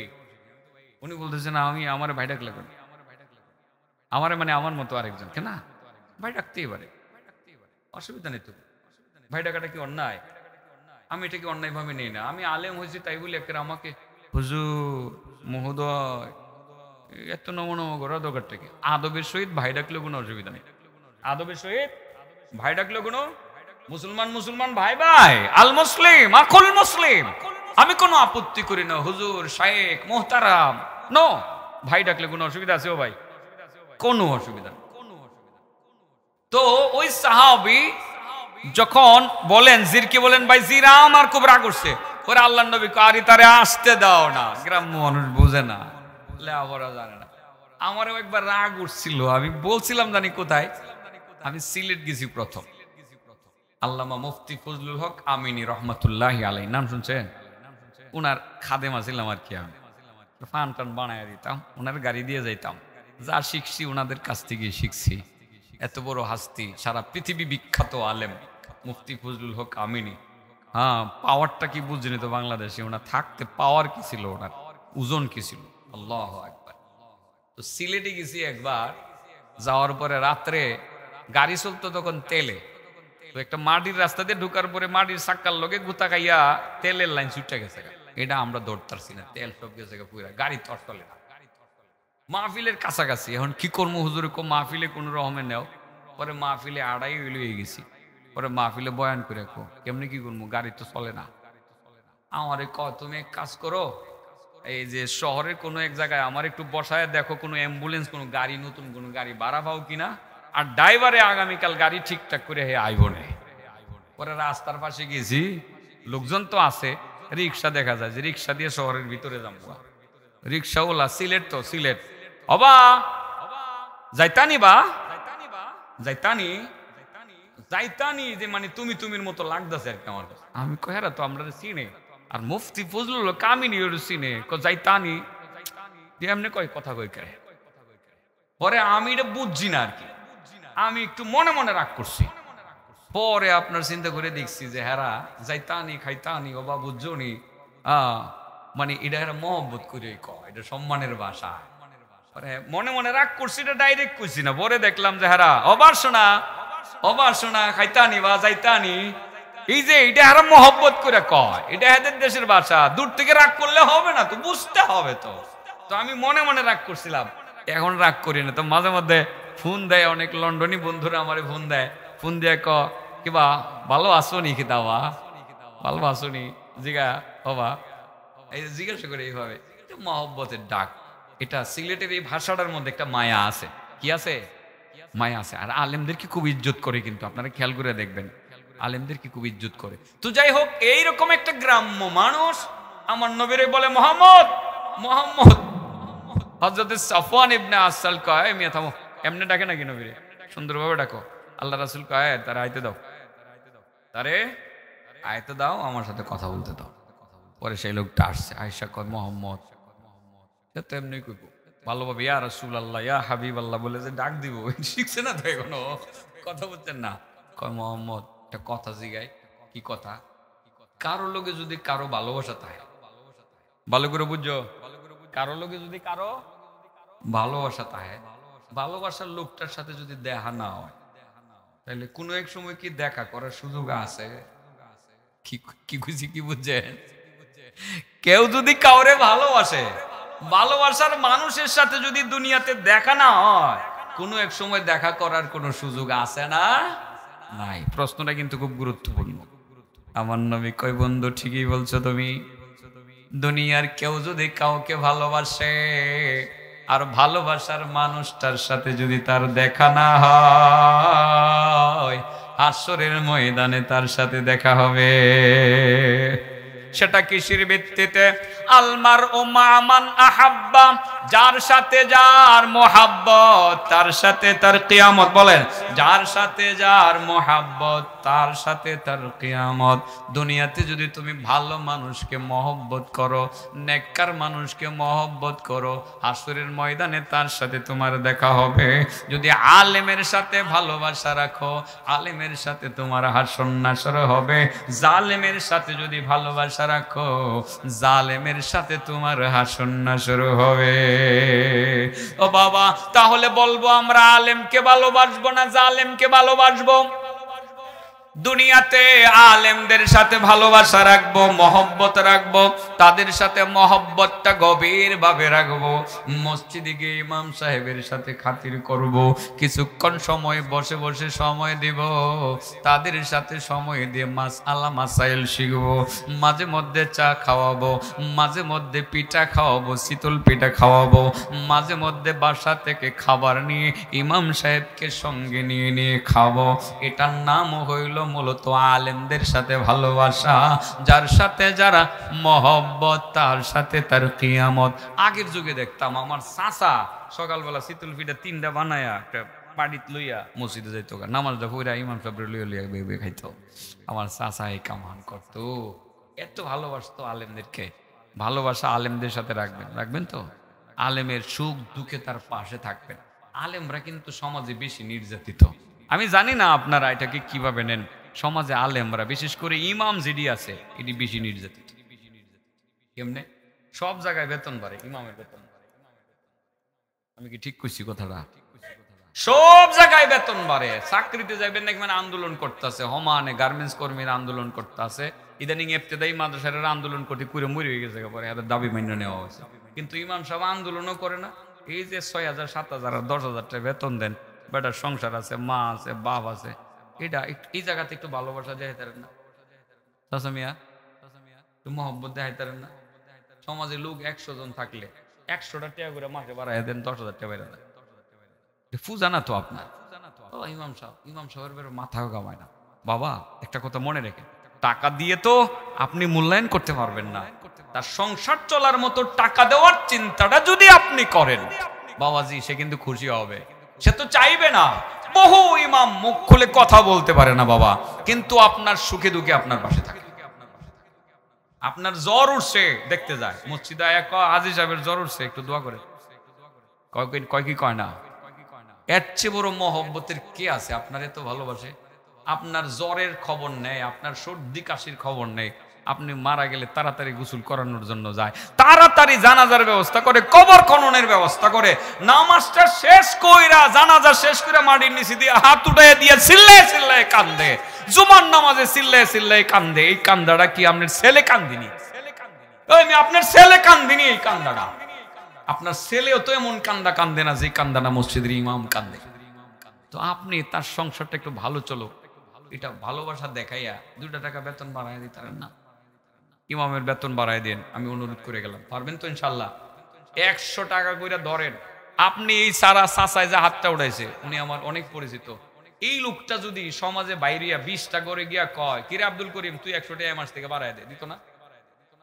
উনি বলতেছেন আমি আমার ভাই ডাকলে কেন, আমার মানে আমার মতো আরেকজন কে না ভাই ডাকতেই পারে, অসুবিধা নেই তো। ভাই ডাকাটা কি অন্যায়? আমি এটাকে অন্যায় ভাবে নেই না। আমি আলেম হয়েছি তাই বলে একের আমাকে হুজুর মহোদয় এত নমন করা দরকার থেকে। আদবের সহিত ভাই ডাকলেও কোনো অসুবিধা নেই, আদবের সহিত ভাই ডাকলেও কোনো, মুসলমান মুসলমান ভাই ভাই, আল মুসলিম আকুল মুসলিম, আমি কোনো আপত্তি করি না। হুজুর শায়েখ মোহতারাম নো, ভাই ডাকলে কোনো অসুবিধা আছে? ও ভাই কোনো অসুবিধা নেই। তো ওই সাহাবী যখন বলেন জিরকে বলেন ভাই জিরা আমার খুব রাগ করছে, ওরা আল্লাহর নবী আরে তারে আসতে দাও না, গ্রাম্য মানুষ বুঝে না, লেখাপড়া জানে না। আমারও একবার রাগ উঠছিল, আমি বলছিলাম জানি কোথায়, আমি সিলেট গেছি প্রথম, আল্লামা মুফতি ফজলুল হক আমিনী রহমাতুল্লাহি আলাইহি, নাম শুনছেন? উনার খাদেমা ছিলাম আর কি। আমি ফান টান বানায় দিতাম, ওনার গাড়ি দিয়ে যাইতাম, যা শিখছি ওনাদের কাছ থেকে শিখছি। এত বড় হাস্তি, সারা পৃথিবী বিখ্যাত আলেম মুফতি ফজলুল হক আমিনী। হ্যাঁ, পাওয়ারটা কি বুঝিনি তো বাংলাদেশে, ওনার থাকতে পাওয়ার কি ছিল, ওনার ওজন কি ছিল, আল্লাহু আকবার। তো সিলেটে গেছি একবার, যাওয়ার পরে রাত্রে গাড়ি চলতো তখন তেলে, তো একটা মাটির রাস্তা দিয়ে ঢুকার পরে মাটির চাক্কার লগে গুতা খাইয়া তেলের লাইন ছুটে গেছে, এটা আমরা ধরতারছি না, তেল সব গেছে পুরা, গাড়ি তরতলে না। মাহফিলের কাছাকাছি, এখন কি করবো হুজুর, মাহফিলে কোন রকমে নেও। পরে মাহফিলে আড়াই হয়ে গেছি, পরে মাহফিলে বয়ান করে কেমনি কি করবো, গাড়ি তো চলে না। আমারে তুমি এক কাজ করো, এই যে শহরের কোনো এক জায়গায় আমার একটু বসায় দেখো, কোনো অ্যাম্বুলেন্স কোনো গাড়ি, নতুন কোনো গাড়ি ভাড়া পাও কিনা, আর ড্রাইভারে আগামীকাল গাড়ি ঠিকঠাক করে হে আইব নে। পরে রাস্তার পাশে গেছি, লোকজন তো আছে, রিক্সা দেখা যায়, যে রিক্সা দিয়ে শহরের ভিতরে যাবো, রিক্সাওয়ালা সিলেট তো সিলেট, অবা যাইতানি বা যাইতানি যাইতানি, যে মানে তুমি তুমির মতো লাগতেছে আর কি আমার কাছে। আমি কহেরা তো আমরা চিনে, আর মুফতি ফজলুল কামিনী চিনে, যাইতানি এমনি কয় কথা কই কে। পরে আমি এটা বুঝছি না আর কি, আমি একটু মনে মনে রাগ করছি। পরে আপনার চিন্তা করে দেখছি যে হেরা যাইতানি খাইতানি অবা বুঝছো নি, মানে এটা এরা মহব্বত করে কয়, এটা সম্মানের ভাষা। মনে মনে রাগ করছি, এটা ডাইরেক্ট করছি না। পরে দেখলাম যে হারা অবার শোনা খাইতানি বা যাইতানি, এই যে এটা হারা মহব্বত করে কয়, এটা এদের দেশের ভাষা। দূর থেকে রাগ করলে হবে না তো, বুঝতে হবে তো। তো আমি মনে মনে রাগ করছিলাম, এখন রাগ করি না। তো মাঝে মধ্যে ফোন দেয় অনেক লন্ডনী বন্ধুরা, আমারে ফোন দেয়, ফোন দিয়ে কিবা ভালো আসো নি, খিতাবা ভালো আসো নি, জিগা হবা, এই জিজ্ঞাসা করে এইভাবে, মহব্বতের ডাক। এটা সিলেটের এই ভাষাটার মধ্যে একটা মায়া আছে। কি আছে? মায়া আছে। আর আলেমদেরকে খুব ইজ্জত করে, কিন্তু আপনারা খেয়াল করে দেখবেন, আলেমদেরকে খুব ইজ্জত করে। তো যাই হোক, এইরকম একটা গ্রাম্য মানুষ আমার নবীরে বলে মোহাম্মদ মোহাম্মদ। হযরত সাফওয়ান ইবনে আসাল কয়, মিয়া থামো, এমনি ডাকে নাকি নবীরে? সুন্দরভাবে ডাকো। আল্লাহ রাসূল কয়, তারে আইতে দাও, তারে আইতে দাও, আমার সাথে কথা বলতে দাও। পরে সেই লোকটা আসছে, আয়েশা কয় মোহাম্মদ, তো এমনি কইব ভালোভাবে, ইয়া রাসূলুল্লাহ ইয়া হাবিবাল্লাহ বলে যে ডাক দিব, শিখছে না তো এখনো, কথা বলছেন না। কয় মোহাম্মদ, একটা কথা জিগাই। কি কথা? কারো লোকে যদি কারো ভালোবাসা থাকে, ভালো করে বুঝছো, কারো লোকে যদি কারো ভালোবাসা থাকে, ভালোবাসার লোকটার সাথে যদি দেখা না হয়, তাহলে কোনো এক সময় কি দেখা করার সুযোগ আছে? কি খুশি, কি বুঝছেন? কেউ যদি কাউরে ভালোবাসে, ভালোবাসার মানুষের সাথে যদি দুনিয়াতে দেখা না হয়, কোনো এক সময় দেখা করার কোনো সুযোগ আছে না? নাই। প্রশ্নটা কিন্তু খুব গুরুত্বপূর্ণ। আমার নবী কয়, বন্ধু ঠিকই বলছো তুমি। দুনিয়ার কেউ যদি কাউকে ভালোবাসে আর ভালোবাসার মানুষটার সাথে যদি তার দেখা না হয়, হাসরের ময়দানে তার সাথে দেখা হবে। সেটা কিসের ভিত্তিতে? আলমার ও মামান আহাব্বা, যার সাথে যার মোহাব্বত তার সাথে তার কিয়ামত। বলেন, যার সাথে যার মোহাব্বত তার সাথে তার কিয়ামত। দুনিয়াতে যদি তুমি ভালো মানুষকে মহব্বত করো, নেককার মানুষকে মহব্বত করো, হাসরের ময়দানে তার সাথে তোমার দেখা হবে। যদি আলেমের সাথে ভালোবাসা রাখো, আলেমের সাথে তোমার হাসর নাসর হবে। জালেমের সাথে যদি ভালোবাসা রাখো, জালেমের সাথে তোমার হাসর নাসর হবে। ও বাবা, তাহলে বলবো আমরা আলেমকে ভালোবাসবো না জালেমকে ভালোবাসবো? দুনিয়াতে আলেমদের সাথে ভালোবাসা রাখবো, মহব্বত রাখবো, তাদের সাথে মহব্বতটা গভীর ভাবে রাখবো। মসজিদে গিয়ে ইমাম সাহেবের সাথে খাতির করব, কিছুক্ষণ সময় বসে বসে সময় দিব, তাদের সাথে সময় দিয়ে মাসআলা মাসাইল শিখবো। মাঝে মধ্যে চা খাওয়াবো, মাঝে মধ্যে পিঠা খাওয়াবো, শীতল পিঠা খাওয়াবো, মাঝে মধ্যে বাসা থেকে খাবার নিয়ে ইমাম সাহেবকে সঙ্গে নিয়ে নিয়ে খাবো। এটার নাম হইল মূলত আলেমদের সাথে ভালোবাসা। যার সাথে যারা মহব্বত তার সাথে তার কিয়ামত। আগের যুগে দেখতাম আমার চাচা সকালবেলা শীতল পিঠা 3টা বানায়া একটা পাড়িত লইয়া মসজিদে যাইতো, নামাজটা পড়া ইমাম সাহেব লইয়া লইয়া বেবে খাইতো। আমার চাচা এই কামান করতো, এত ভালোবাসতো আলেমদেরকে। ভালোবাসা আলেমদের সাথে রাখবেন, রাখবেন তো? আলেমের সুখ দুঃখে তার পাশে থাকবেন। আলেমরা কিন্তু সমাজে বেশি নির্যাতিত। আমি জানি না আপনারা এটাকে কিভাবে নেন। সমাজে আলেমরা, বিশেষ করে ইমাম যেটি আছে, এটি বেশি নির্যাতিত। কেমনে? সব জায়গায় বেতন বাড়ে, ইমামের বেতন বাড়ে। আমি কি ঠিক করছি কথাটা? সব জায়গায় বেতন বাড়ে। চাকরিতে যাবেন না, মানে আন্দোলন করতেছে, হমানে গার্মেন্টস কর্মীরা আন্দোলন করতেছে। ইদানিং ইবতেদায়ী মাদ্রাসার আন্দোলন করতে কুড়ে মরে হয়ে গেছে, পরে এদের দাবি মান্য নেওয়া হয়েছে। কিন্তু ইমাম সাহেব আন্দোলনও করে না। এই যে 6,000 7,000 আর 10,000 টাকা বেতন দেন, বেটার সংসার আছে, মা আছে, বাপ আছে, এটা এই জায়গাতে একটু ভালোবাসা দেখাইতারেন না? চাচা মিয়া, একটু মহব্বত দেখাইতারেন না? সমাজে লোক 100 জন থাকলে 100টা টাকা করে মাসে বাড়াই দেন, 10,000 টাকা বেড়ে দেন। ফুজা না তো আপনার? ইমাম সাহেবের মাথাও কামায় না। বাবা, একটা কথা মনে রেখেন, টাকা দিয়ে তো আপনি মূল্যায়ন করতে পারবেন না। তার সংসার চলার মতো টাকা দেওয়ার চিন্তাটা যদি আপনি করেন, বাবাজি, সে কিন্তু খুশি হবে। সে তো চাইবে না। বহু ইমাম মুখ খুলে কথা বলতে পারে না বাবা, কিন্তু আপনার সুখে দুঃখে আপনার পাশে থাকে। আপনার জ্বর উঠছে, দেখতে যায় মসজিদে, হাজী সাহেবের জ্বর উঠছে, একটু দোয়া করে। কয় কি কয় না? এর চেয়ে বড় মহব্বতের কে আছে? আপনার এত ভালোবাসে, আপনার জ্বরের খবর নেই, আপনার সর্দি কাশির খবর নেই। আপনি মারা গেলে তাড়াতাড়ি গোসল করানোর জন্য যায়, তাড়াতাড়ি জানাজার ব্যবস্থা করে, কবর খননের ব্যবস্থা করে, নামাজটা শেষ কইরা, জানাজা শেষ করে মাটির নিচে দিয়ে হাত উঠাইয়া দিয়ে চিল্লায় চিল্লায় কান্দে। জুমার নামাজে চিল্লায় চিল্লায় কান্দে। এই কান্দাটা কি আপনার ছেলে কান্দিনি? আপনার ছেলে কান্দিনি? এই কান্দাটা আপনার ছেলেও তো এমন কান্দা কান্দে না যে কান্দাটা মসজিদের ইমাম কান্দে। তো আপনি তার সংসারটা একটু ভালো চলো, এটা ভালোবাসা দেখাইয়া 2টা টাকা বেতন বাড়াই দিতেন না? ইমামের বেতন বাড়াই দেন, আমি অনুরোধ করে গেলাম। পারবেন তো ইনশাল্লাহ? 100 টাকা করে ধরেন। আপনি এই সারা চাচায় যে হাতটা উঠাইছে, উনি আমার অনেক পরিচিত। এই লোকটা যদি সমাজে বাইরিয়া 20টা করে গিয়া কয়, কিরে আব্দুল করিম, তুই 100 টাকা মাস থেকে বাড়াই দে, দিত না?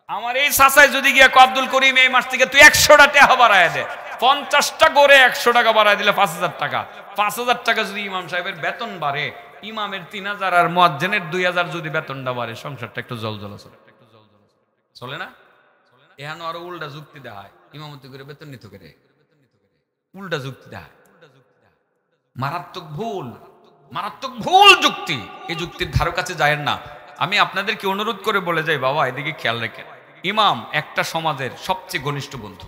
আমার এই চাচায় যদি গিয়া কয়, আব্দুল করিম, এই মাস থেকে তুই 100টা টাকা বাড়াই দে, 50টা করে 100 টাকা বাড়াই দিলে 5,000 টাকা। 5,000 টাকা যদি ইমাম সাহেবের বেতন বাড়ে, ইমামের 3,000 আর মুয়াজ্জিনের 2,000 যদি বেতনটা বাড়ে, সংসারটা একটু জলজল চলে না? এখানে আরো উল্টা যুক্তি দেয়, ইমামতি করে বেতন নিতে করে উল্টা যুক্তি দেয়। মারাত্মক ভুল, মারাত্মক ভুল যুক্তি। এই যুক্তির ধারো কাছে যায় না। আমি আপনাদেরকে অনুরোধ করে বলে যাই, বাবা, এদিকে খেয়াল রেখে। ইমাম একটা সমাজের সবচেয়ে ঘনিষ্ঠ বন্ধু।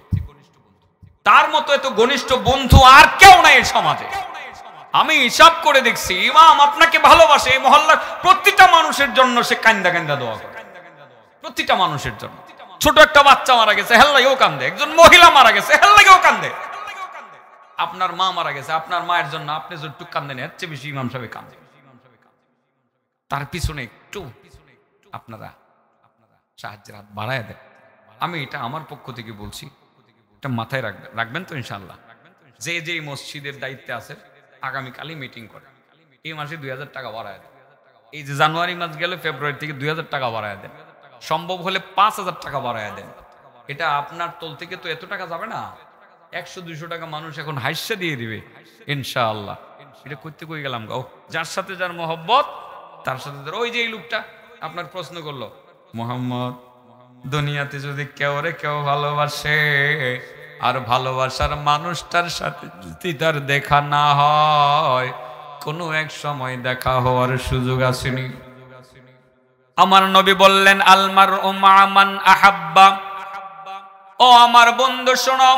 তার মতো এত ঘনিষ্ঠ বন্ধু আর কেউ নাই এই সমাজে। আমি হিসাব করে দেখছি, ইমাম আপনাকে ভালোবাসে। এই মহল্লার প্রতিটা মানুষের জন্য সে কান্দা কান্দা দোয়া করে, প্রতিটা মানুষের জন্য। ছোট একটা বাচ্চা মারা গেছে, হেল লাগেও কান্দে। একজন মহিলা মারা গেছে, হেল লাগেও কান্দে। আপনার মা মারা গেছে, আপনার মায়ের জন্য আপনি যতটুকু কান্দেন এর চেয়ে বেশি ইমাম সাহেব কান্দে। তার পিছনে একটু আপনারা সাহায্যের হাত বাড়ায় দেন। আমি এটা আমার পক্ষ থেকে বলছি, এটা মাথায় রাখবেন তো ইনশাল্লাহ। যে যে মসজিদের দায়িত্বে আছে আগামীকালই মিটিং করে, এই মাসে 2000 টাকা বাড়ায় দেন। এই যে জানুয়ারি মাস গেলে ফেব্রুয়ারি থেকে 2000 টাকা বাড়ায় দেন, সম্ভব হলে 5000 টাকা বাড়ায় দেন। এটা আপনার তোল থেকে তো এত টাকা যাবে না, 100-200 টাকা মানুষ এখন হাইসা দিয়ে দিবে ইনশাআল্লাহ। এটা করতে কই গেলাম গো, যার সাথে যার মহব্বত তার সাথে। ওই যে এই লোকটা আপনার প্রশ্ন করলো, মোহাম্মদ দুনিয়াতে যদি কেউ ভালোবাসে আর ভালোবাসার মানুষটার সাথে যদি তার দেখা না হয়, কোনো এক সময় দেখা হওয়ার সুযোগ আসেনি। আমার নবী বললেন আলমার ও মান আহাব্বা, ও আমার বন্ধু শোনো,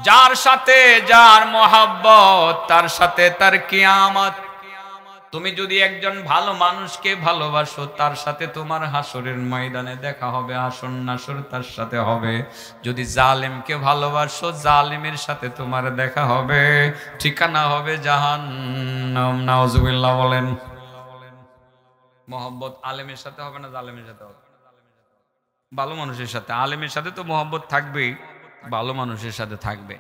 যার সাথে যার মহাব্বত তার সাথে তার কিয়ামত। তুমি যদি একজন ভালো মানুষকে ভালোবাসো, তার সাথে তোমার হাসরের ময়দানে দেখা হবে, হাসর নাসর তার সাথে হবে। যদি জালেমকে ভালোবাসো, জালেমের সাথে তোমার দেখা হবে, ঠিকানা হবে জাহান্নাম। নাউজুবিল্লাহ বলেন। মহব্বত আলেমের সাথে হবে না জালেমের সাথে হবে? ভালো মানুষের সাথে। আলেমের সাথে তো মহব্বত থাকবেই, ভালো মানুষের সাথে থাকবে।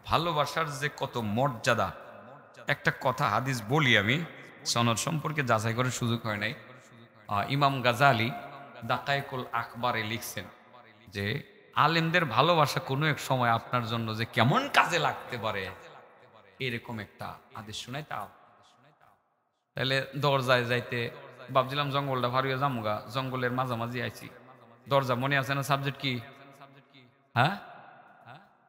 ভালোবাসার যে কত মর্যাদা, একটা কথা হাদিস বলি আমি, সনদ সম্পর্কে যাচাই করার সুযোগ হয় নাই। ইমাম গাজালি দাকায়েকুল আখবারে লিখছেন যে আলেমদের ভালোবাসা কোনো এক সময় আপনার জন্য যে কেমন কাজে লাগতে পারে, এরকম একটা হাদিস শোনাই। তাহলে দরজায় যাইতে ভাবছিলাম জঙ্গলটা ভারিয়ে যামুগা, জঙ্গলের মাঝামাঝি আইছি। দরজা মনে আছে না? সাবজেক্ট কি? হ্যাঁ,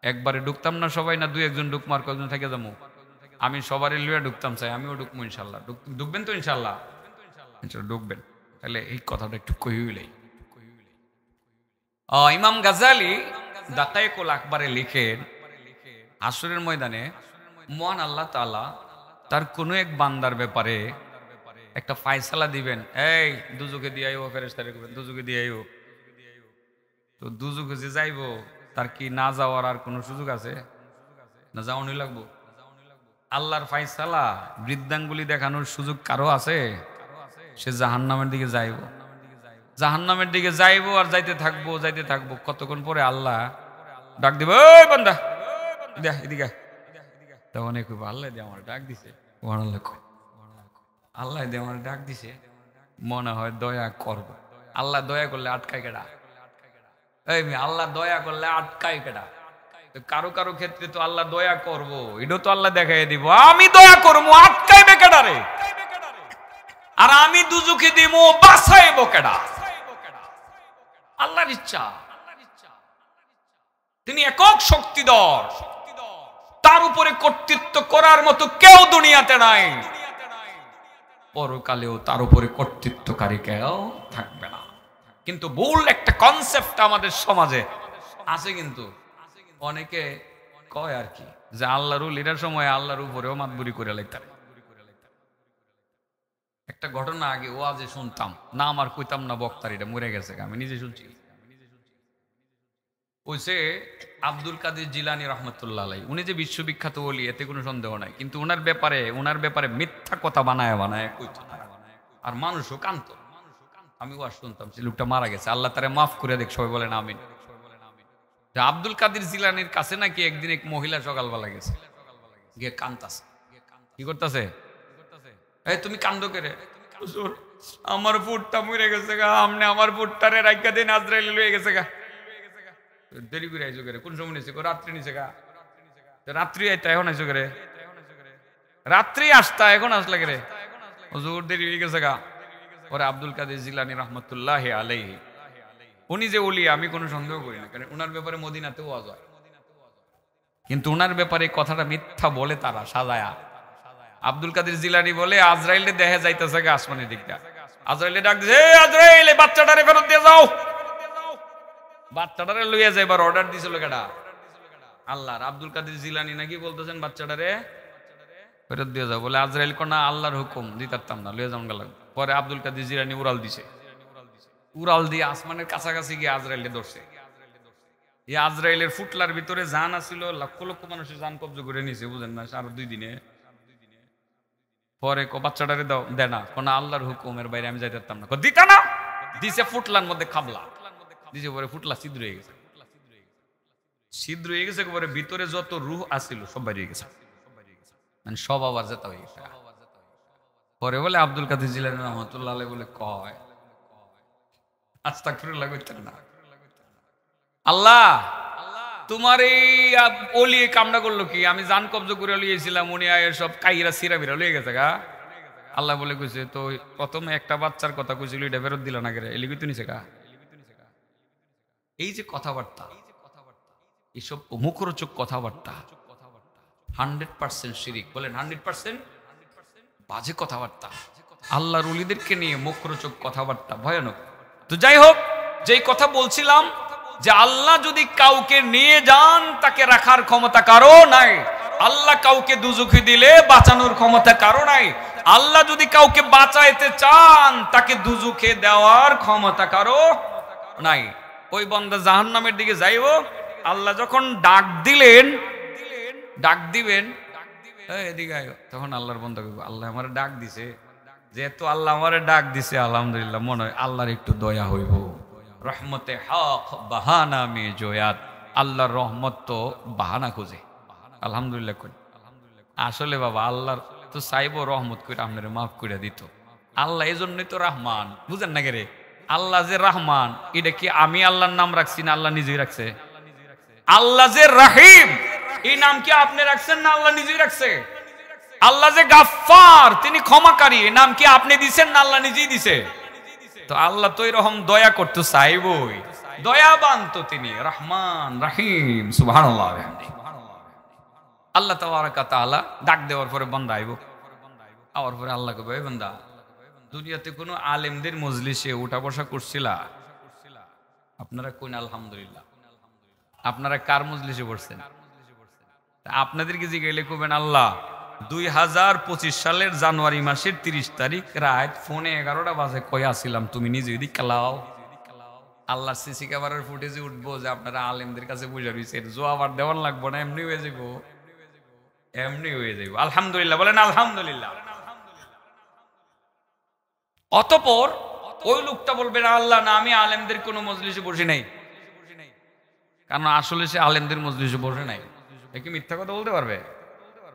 একবারে ঢুকতাম না সবাই, না 2-1 ঢুক মার, কয়েকজন থেকে যাবো। আমি সবারই লুয়া ঢুকতাম, চাই আমিও ঢুকবো ইনশাল্লাহ। ঢুকবেন তো ইনশাল্লাহ? ঢুকবেন। তাহলে এই কথাটা একটু কইলেই। ইমাম গাজালি দাকায়েকুল আখবারে লিখেন, হাসরের ময়দানে মহান আল্লাহ তাআলা তার কোনো এক বান্দার ব্যাপারে একটা ফায়সালা দিবেন। এই দুজুকে দিয়ে আইও, ফেরেশতারে কইবেন দুজুকে দিয়ে আইও। তো দুজুকে যে যাইবো, তার কি না যাওয়ার আর কোনো সুযোগ আছে? না যাওয়ানি লাগবো? আল্লাহর ফায়সালা বৃদ্ধাঙ্গুলি দেখানোর সুযোগ কারো আছে? সে জাহান্নামের দিকে যাইব, জাহান্নামের দিকে যাইবো আর যাইতে থাকবো। কতক্ষণ পরে আল্লাহ ডাক দিব, ওই বান্দা দেখ এদিকে। তখন আল্লাহ দিয়ে আমার ডাক দিছে, আল্লাহ দিয়ে আমার ডাক দিছে, মনে হয় দয়া করব। আল্লাহ দয়া করলে আটকায় কেডা? এই আল্লাহ দয়া করলে আটকায় কেডা? কারো কারো ক্ষেত্রে তো আল্লাহ দয়া করব, এটাও তো আল্লাহ দেখাই দিব। আমি দয়া করবো, আটকাইবে কেডা রে? আর আমি দুজুকি দিব, বাঁচাইব কেডা? আল্লাহর ইচ্ছা। তিনি একক শক্তিধর, তার উপরে কর্তৃত্ব করার মতো কেউ দুনিয়াতে নাই, পরকালেও তার উপরে কর্তৃত্বকারী কেউ থাকবে না। কিন্তু ভুল একটা কনসেপ্ট আমাদের সমাজে আছে, কিন্তু অনেকে কয় আর কি, যে আল্লাহর লিডার সময় আল্লাহর উপরেও মাতবুরি করে লাইতাম। একটা ঘটনা আগে ওয়াজে শুনতাম, না আমার কইতাম না, বক্তার এটা মরে গেছে, আমি নিজে শুনছি। ওইসে আব্দুল কাদের জিলানী রহমতুল্লাহ আলাইহি, উনি যে বিশ্ববিখ্যাত ওলি, এতে কোনো সন্দেহ নাই। কিন্তু ওনার ব্যাপারে মিথ্যা কথা বানায় কইত, আর মানুষও কান্ত। আমি ওয়াজ শুনতাম, সে লোকটা মারা গেছে, আল্লাহ তারে মাফ করে দেখ, সবাই বলেন আমিন। আব্দুল কাদের জিলানির কাছে নাকি একদিন এক মহিলা সকালবেলা গেছে, গিয়ে কান্তাছে। কি করতেছে? এই তুমি কান্দো কে রে? আমার ফুটটা মরে গেছে গা, আমনে আমার ফুটটারে রাইখা দিন, আজরাইল লয়ে গেছে গা। দেরি করে আইছো করে? কোন সময় নিছে? রাত্রি নিছে গা। রাত্রি আইতা, এখন আইছো করে? রাত্রি আসতা, এখন আসলা কে রে? হুজুর দেরি হয়ে গেছে গা। ওরে আব্দুল কাদের জিলানী রহমতুল্লাহি আলাইহি, উনি যে ওলি আমি কোনো সন্দেহ করি না, কারণ উনার ব্যাপারে মদিনাতেও ওয়াজ হয়। কিন্তু উনার ব্যাপারে কথাটা মিথ্যা বলে তারা সাজায়া। আব্দুল কাদের জিলানী বলে আজরাইলে দেখা যাইতেছে গা আসমানের দিকটা, আজরাইলে ডাক দিছে, এই আজরাইল এই বাচ্চাটারে ফেরত দিয়ে যাও। বাচ্চাটারে লইয়া যাইবার অর্ডার দিছিল কেডা? আল্লাহর। আব্দুল কাদের জিলানী নাকি বলতেছেন বাচ্চাটারে ফেরত দিয়ে যাও, বলে আজরাইল কোনা আল্লাহর হুকুম দিতাম না, লইয়া যাও গেল। পরে আব্দুল কাদের জিলানী উড়াল দিছে, উড়াল দিয়ে আসমানের কাছাকাছি গিয়ে আজরাইলে ধরছে। এই আজরাইলের ফুটলার ভিতরে জান আছিল, লক্ষ লক্ষ মানুষের জান কব্জ করে নিয়েছে, বুঝেন না, আর 2 দিনে। পরে বাচ্চাটারে দাও, দে না, কোন আল্লাহর হুকুমের বাইরে আমি যাইতে পারতাম না, দিতা না, দিছে ফুটলার মধ্যে খাবলা দিছে, পরে ফুটলা ছিদ্র হয়ে গেছে, ছিদ্র হয়ে গেছে, পরে ভিতরে যত রূহ আছিল সব বাইরে গেছে, মানে সব আবার যেতে হয়ে গেছে। পরে বলে আব্দুল কাদের জিলানী রহমাতুল্লাহ আলাইহি বলে কয়, আস্তাগফিরুল্লাহ কইতেন না, আল্লাহ তোমার এই ওলি কামনা করলো কি, আমি জান কব্জ করে লিয়েছিলাম, উনি সব কাইরা সিরা বিরা লয়ে গেছে গা। আল্লাহ বলে কইছে, তো প্রথমে একটা বাচ্চার কথা কইছিল, এটা ফেরত দিল না গেলে, এলিগি তো নিছে গা। এই যে কথাবার্তা, এইসব মুখরোচক কথাবার্তা 100% শিরিক, বলেন 100% বাজে কথাবার্তা। আল্লাহর ওলিদেরকে নিয়ে মুখরোচক কথাবার্তা ভয়ানক। তো যাই হোক, যেই কথা বলছিলাম যে আল্লাহ যদি কাউকে নিয়ে যান তাকে রাখার ক্ষমতা কারো নাই, আল্লাহ কাউকে দুজখে দিলে বাঁচানোর ক্ষমতা কারো নাই, আল্লাহ যদি কাউকে বাঁচাইতে চান তাকে দুজখে দেওয়ার ক্ষমতা কারো নাই। ওই বান্দা জাহান্নামের দিকে যাইব, আল্লাহ যখন ডাক দিবেন এদিকে আয়, তখন আল্লাহর বান্দা কইব, আল্লাহ আমারে ডাক দিছে, যেহেতু আল্লাহ আমারে ডাক দিছে আলহামদুলিল্লাহ, মনে হয় আল্লাহর একটু দয়া হইব। রহমতে হক বাহানা মে জয়াত, আল্লাহর রহমত তো বাহানা খুঁজে, আলহামদুলিল্লাহ কই। আসলে বাবা আল্লাহর তো চাইব রহমত করে আপনারে মাফ করে দিত। আল্লাহ এই জন্যই তো রহমান, বুঝেন না রে, আল্লাহ যে রহমান, এটা কি আমি আল্লাহর নাম রাখছি না আল্লাহ নিজেই রাখছে? আল্লাহ যে রাহিম, এই নাম কি আপনি রাখছেন না আল্লাহ নিজেই রাখছে? আল্লাহ যে গাফফার, তিনি ক্ষমাকারী, এই নাম কি আপনি দিছেন না আল্লাহ নিজেই দিছে? তো আল্লাহ তো এরকম দয়া করতে চাইবই, দয়াবান তো তিনি, রহমান রাহিম, সুবহানাল্লাহ। আল্লাহ তাবারাকা তাআলা ডাক দেওয়ার পরে বান্দা আইব, আওয়ার পরে আল্লাহ কইবে, এই বান্দা দুনিয়াতে কোনো আলেমদের মজলিসে উঠা বসা করছিলা? আপনারা কোন আলহামদুলিল্লাহ, আপনারা কার মজলিসে বসছেন? আপনাদেরকে জিজ্ঞাসা করবেন, আল্লাহ 2025 সালের জানুয়ারি মাসের 30 তারিখ রাত ফোনে 11টা বাজে কই আসিলাম, তুমি নিজে দিক কালাও। আল্লাহ সিসি ক্যামেরার ফুটেজে উঠবো যে আপনারা আলেমদের কাছে বুঝে রয়েছেন, জোয়াবার দেওয়ার লাগবো না, এমনি হয়ে যাবো, এমনি হয়ে যাবো। আলহামদুলিল্লাহ বলেন, আলহামদুলিল্লাহ। অতঃপর ওই লোকটা বলবে না, আল্লাহ না, আমি আলেমদের কোনো মজলিসে বসে নাই, কারণ আসলে সে আলেমদের মজলিসে বসে নাই। কি মিথ্যা কথা বলতে পারবে?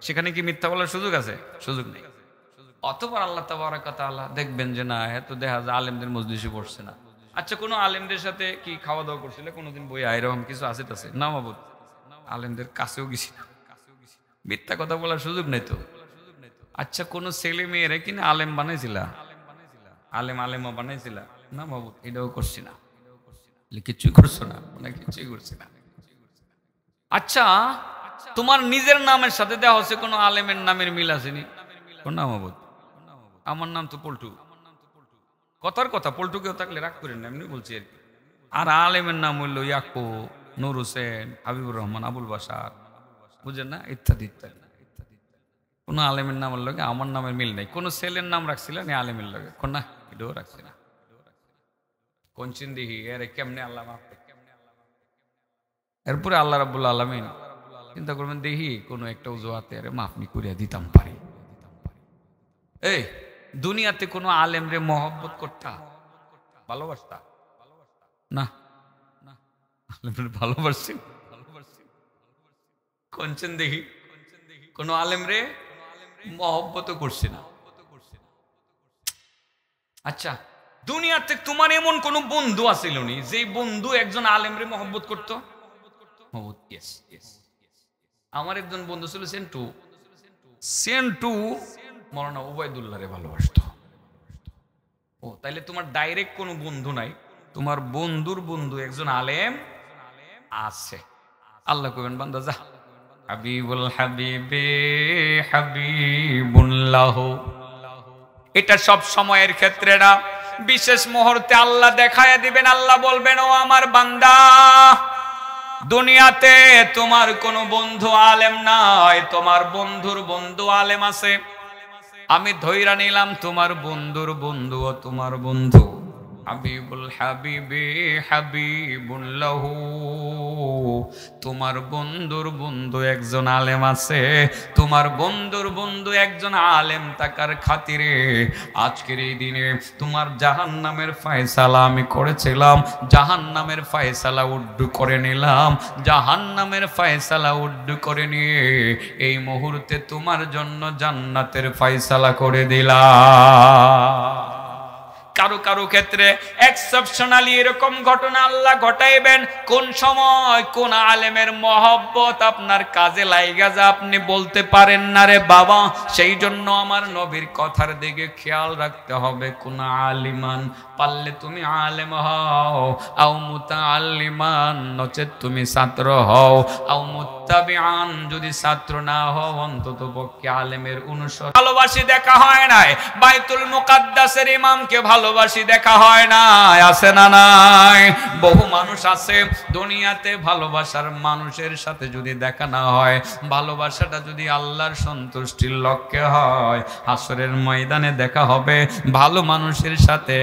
সেখানে কি মিথ্যা বলার সুযোগ আছে? সুযোগ নেই। অতঃপর আল্লাহ তাবারাকা তাআলা দেখবেন যে না, এত দেখা যায় আলেমদের মজলিসে বসছে না। আচ্ছা, কোনো আলেমদের সাথে কি খাওয়া দাওয়া করছিল কোনোদিন? বইয়া এরকম কিছু আছে টাছে না মাবুদ, আলেমদের কাছেও গেছি না, মিথ্যা কথা বলার সুযোগ নেই তো। আচ্ছা, কোনো ছেলে মেয়েরা কিনা আলেম বানাইছিলা, আলেমা বানাইছিলা? না মাবুদ, এটাও করছি না। কিছুই করছো না, মানে কিছুই করছি না। আচ্ছা, তোমার নিজের নামের সাথে দেওয়া হচ্ছে কোনো আলেমের নামের মিল আসেনি? না মাবুদ, আমার নাম তো পল্টু। কথার কথা, পল্টু কেউ থাকলে রাগ করেন না, এমনি বলছি আর কি। আর আলেমের নাম হইল ইয়াকু, নূর হোসেন, হাবিবুর রহমান, আবুল বাসার, বুঝেন না, ইত্যাদি ইত্যাদি। কোনো আলেমের নামের লগে আমার নামের মিল নাই। কোনো ছেলের নাম রাখছিলেন আলেমের লগে? না, এটাও রাখছি না। কোন চিন্দিহি এর কেমনে আল্লাহ মাফ। এরপরে আল্লাহ রাব্বুল আলামিন চিন্তা করবেন, দেখি কোনো একটা উজুয়াতে আরে মাফনি করিয়া দিতাম পারি। এই দুনিয়াতে কোনো আলেমরে মহব্বত করতা, ভালোবাসতা? না, আলেমরে ভালোবাসছি, কোনছেন দেখি কোনো আলেমরে মহব্বত করছি না। আচ্ছা, দুনিয়াতে তোমার এমন কোন বন্ধু আছিল নি যে বন্ধু একজন আলেমরে মহব্বত করতো? আমার একজন বন্ধু ছিল সেন্টু, সেন্টু মৌলানা ওবায়দুল্লাহ রে ভালোবাসতো। ও তাইলে তোমার ডাইরেক্ট কোনো বন্ধু নাই, তোমার বন্ধুর বন্ধু একজন আলেম আছে। আল্লাহ কইবেন, বান্দা যা, হাবিবুল হাবিবে হাবিবুল্লাহ। এটা সব সময়ের ক্ষেত্রে না, বিশেষ মুহূর্তে আল্লাহ দেখায় দিবেন। আল্লাহ বলবেন, ও আমার বান্দা, দুনিয়াতে তোমার কোনো বন্ধু আলেম নাই, তোমার বন্ধুর বন্ধু আলেম আছে। আমি ধইরা নিলাম তোমার বন্ধুর বন্ধু ও তোমার বন্ধু হাবিবুল হাবিবে হাবিবুল্লাহু, তোমার বন্ধুর বন্ধু একজন আলেম আছে, তোমার বন্ধুর বন্ধু একজন আলেম থাকার খাতিরে আজকের এই দিনে তোমার জাহান্নামের ফয়সালা আমি করেছিলাম, জাহান্নামের ফয়সালা উড্ডু করে নিলাম, জাহান্নামের ফয়সালা উড্ডু করে নিয়ে এই মুহূর্তে তোমার জন্য জান্নাতের ফয়সালা করে দিলাম। কারো কারো ক্ষেত্রে এক্সেপশনালি এরকম ঘটনা আল্লাহ ঘটাইবেন, কোন সময় কোন আলেমের মহব্বত আপনার কাজে লাইগা যা আপনি বলতে পারেন না রে বাবা। সেই জন্য আমার নবীর কথার দিকে খেয়াল রাখতে হবে। কোন আলিমান, পারলে তুমি আলেম হও, আও মুতাআল্লিমান, নচেত তুমি ছাত্র হও, আও মুত্তাবিআন, যদি ছাত্র না হও অন্তত পক্ষে আলেমের অনুসরণ। ভালোবাসি দেখা হয় নাই, বাইতুল মুকাদ্দাসের ইমামকে ভালোবাসি দেখা হয় না, আছে না নাই? বহু মানুষ আছে দুনিয়াতে, ভালোবাসার মানুষের সাথে যদি দেখা না হয়, ভালোবাসাটা যদি আল্লাহর সন্তুষ্টির লক্ষ্যে হয়, হাসরের ময়দানে দেখা হবে। ভালো মানুষের সাথে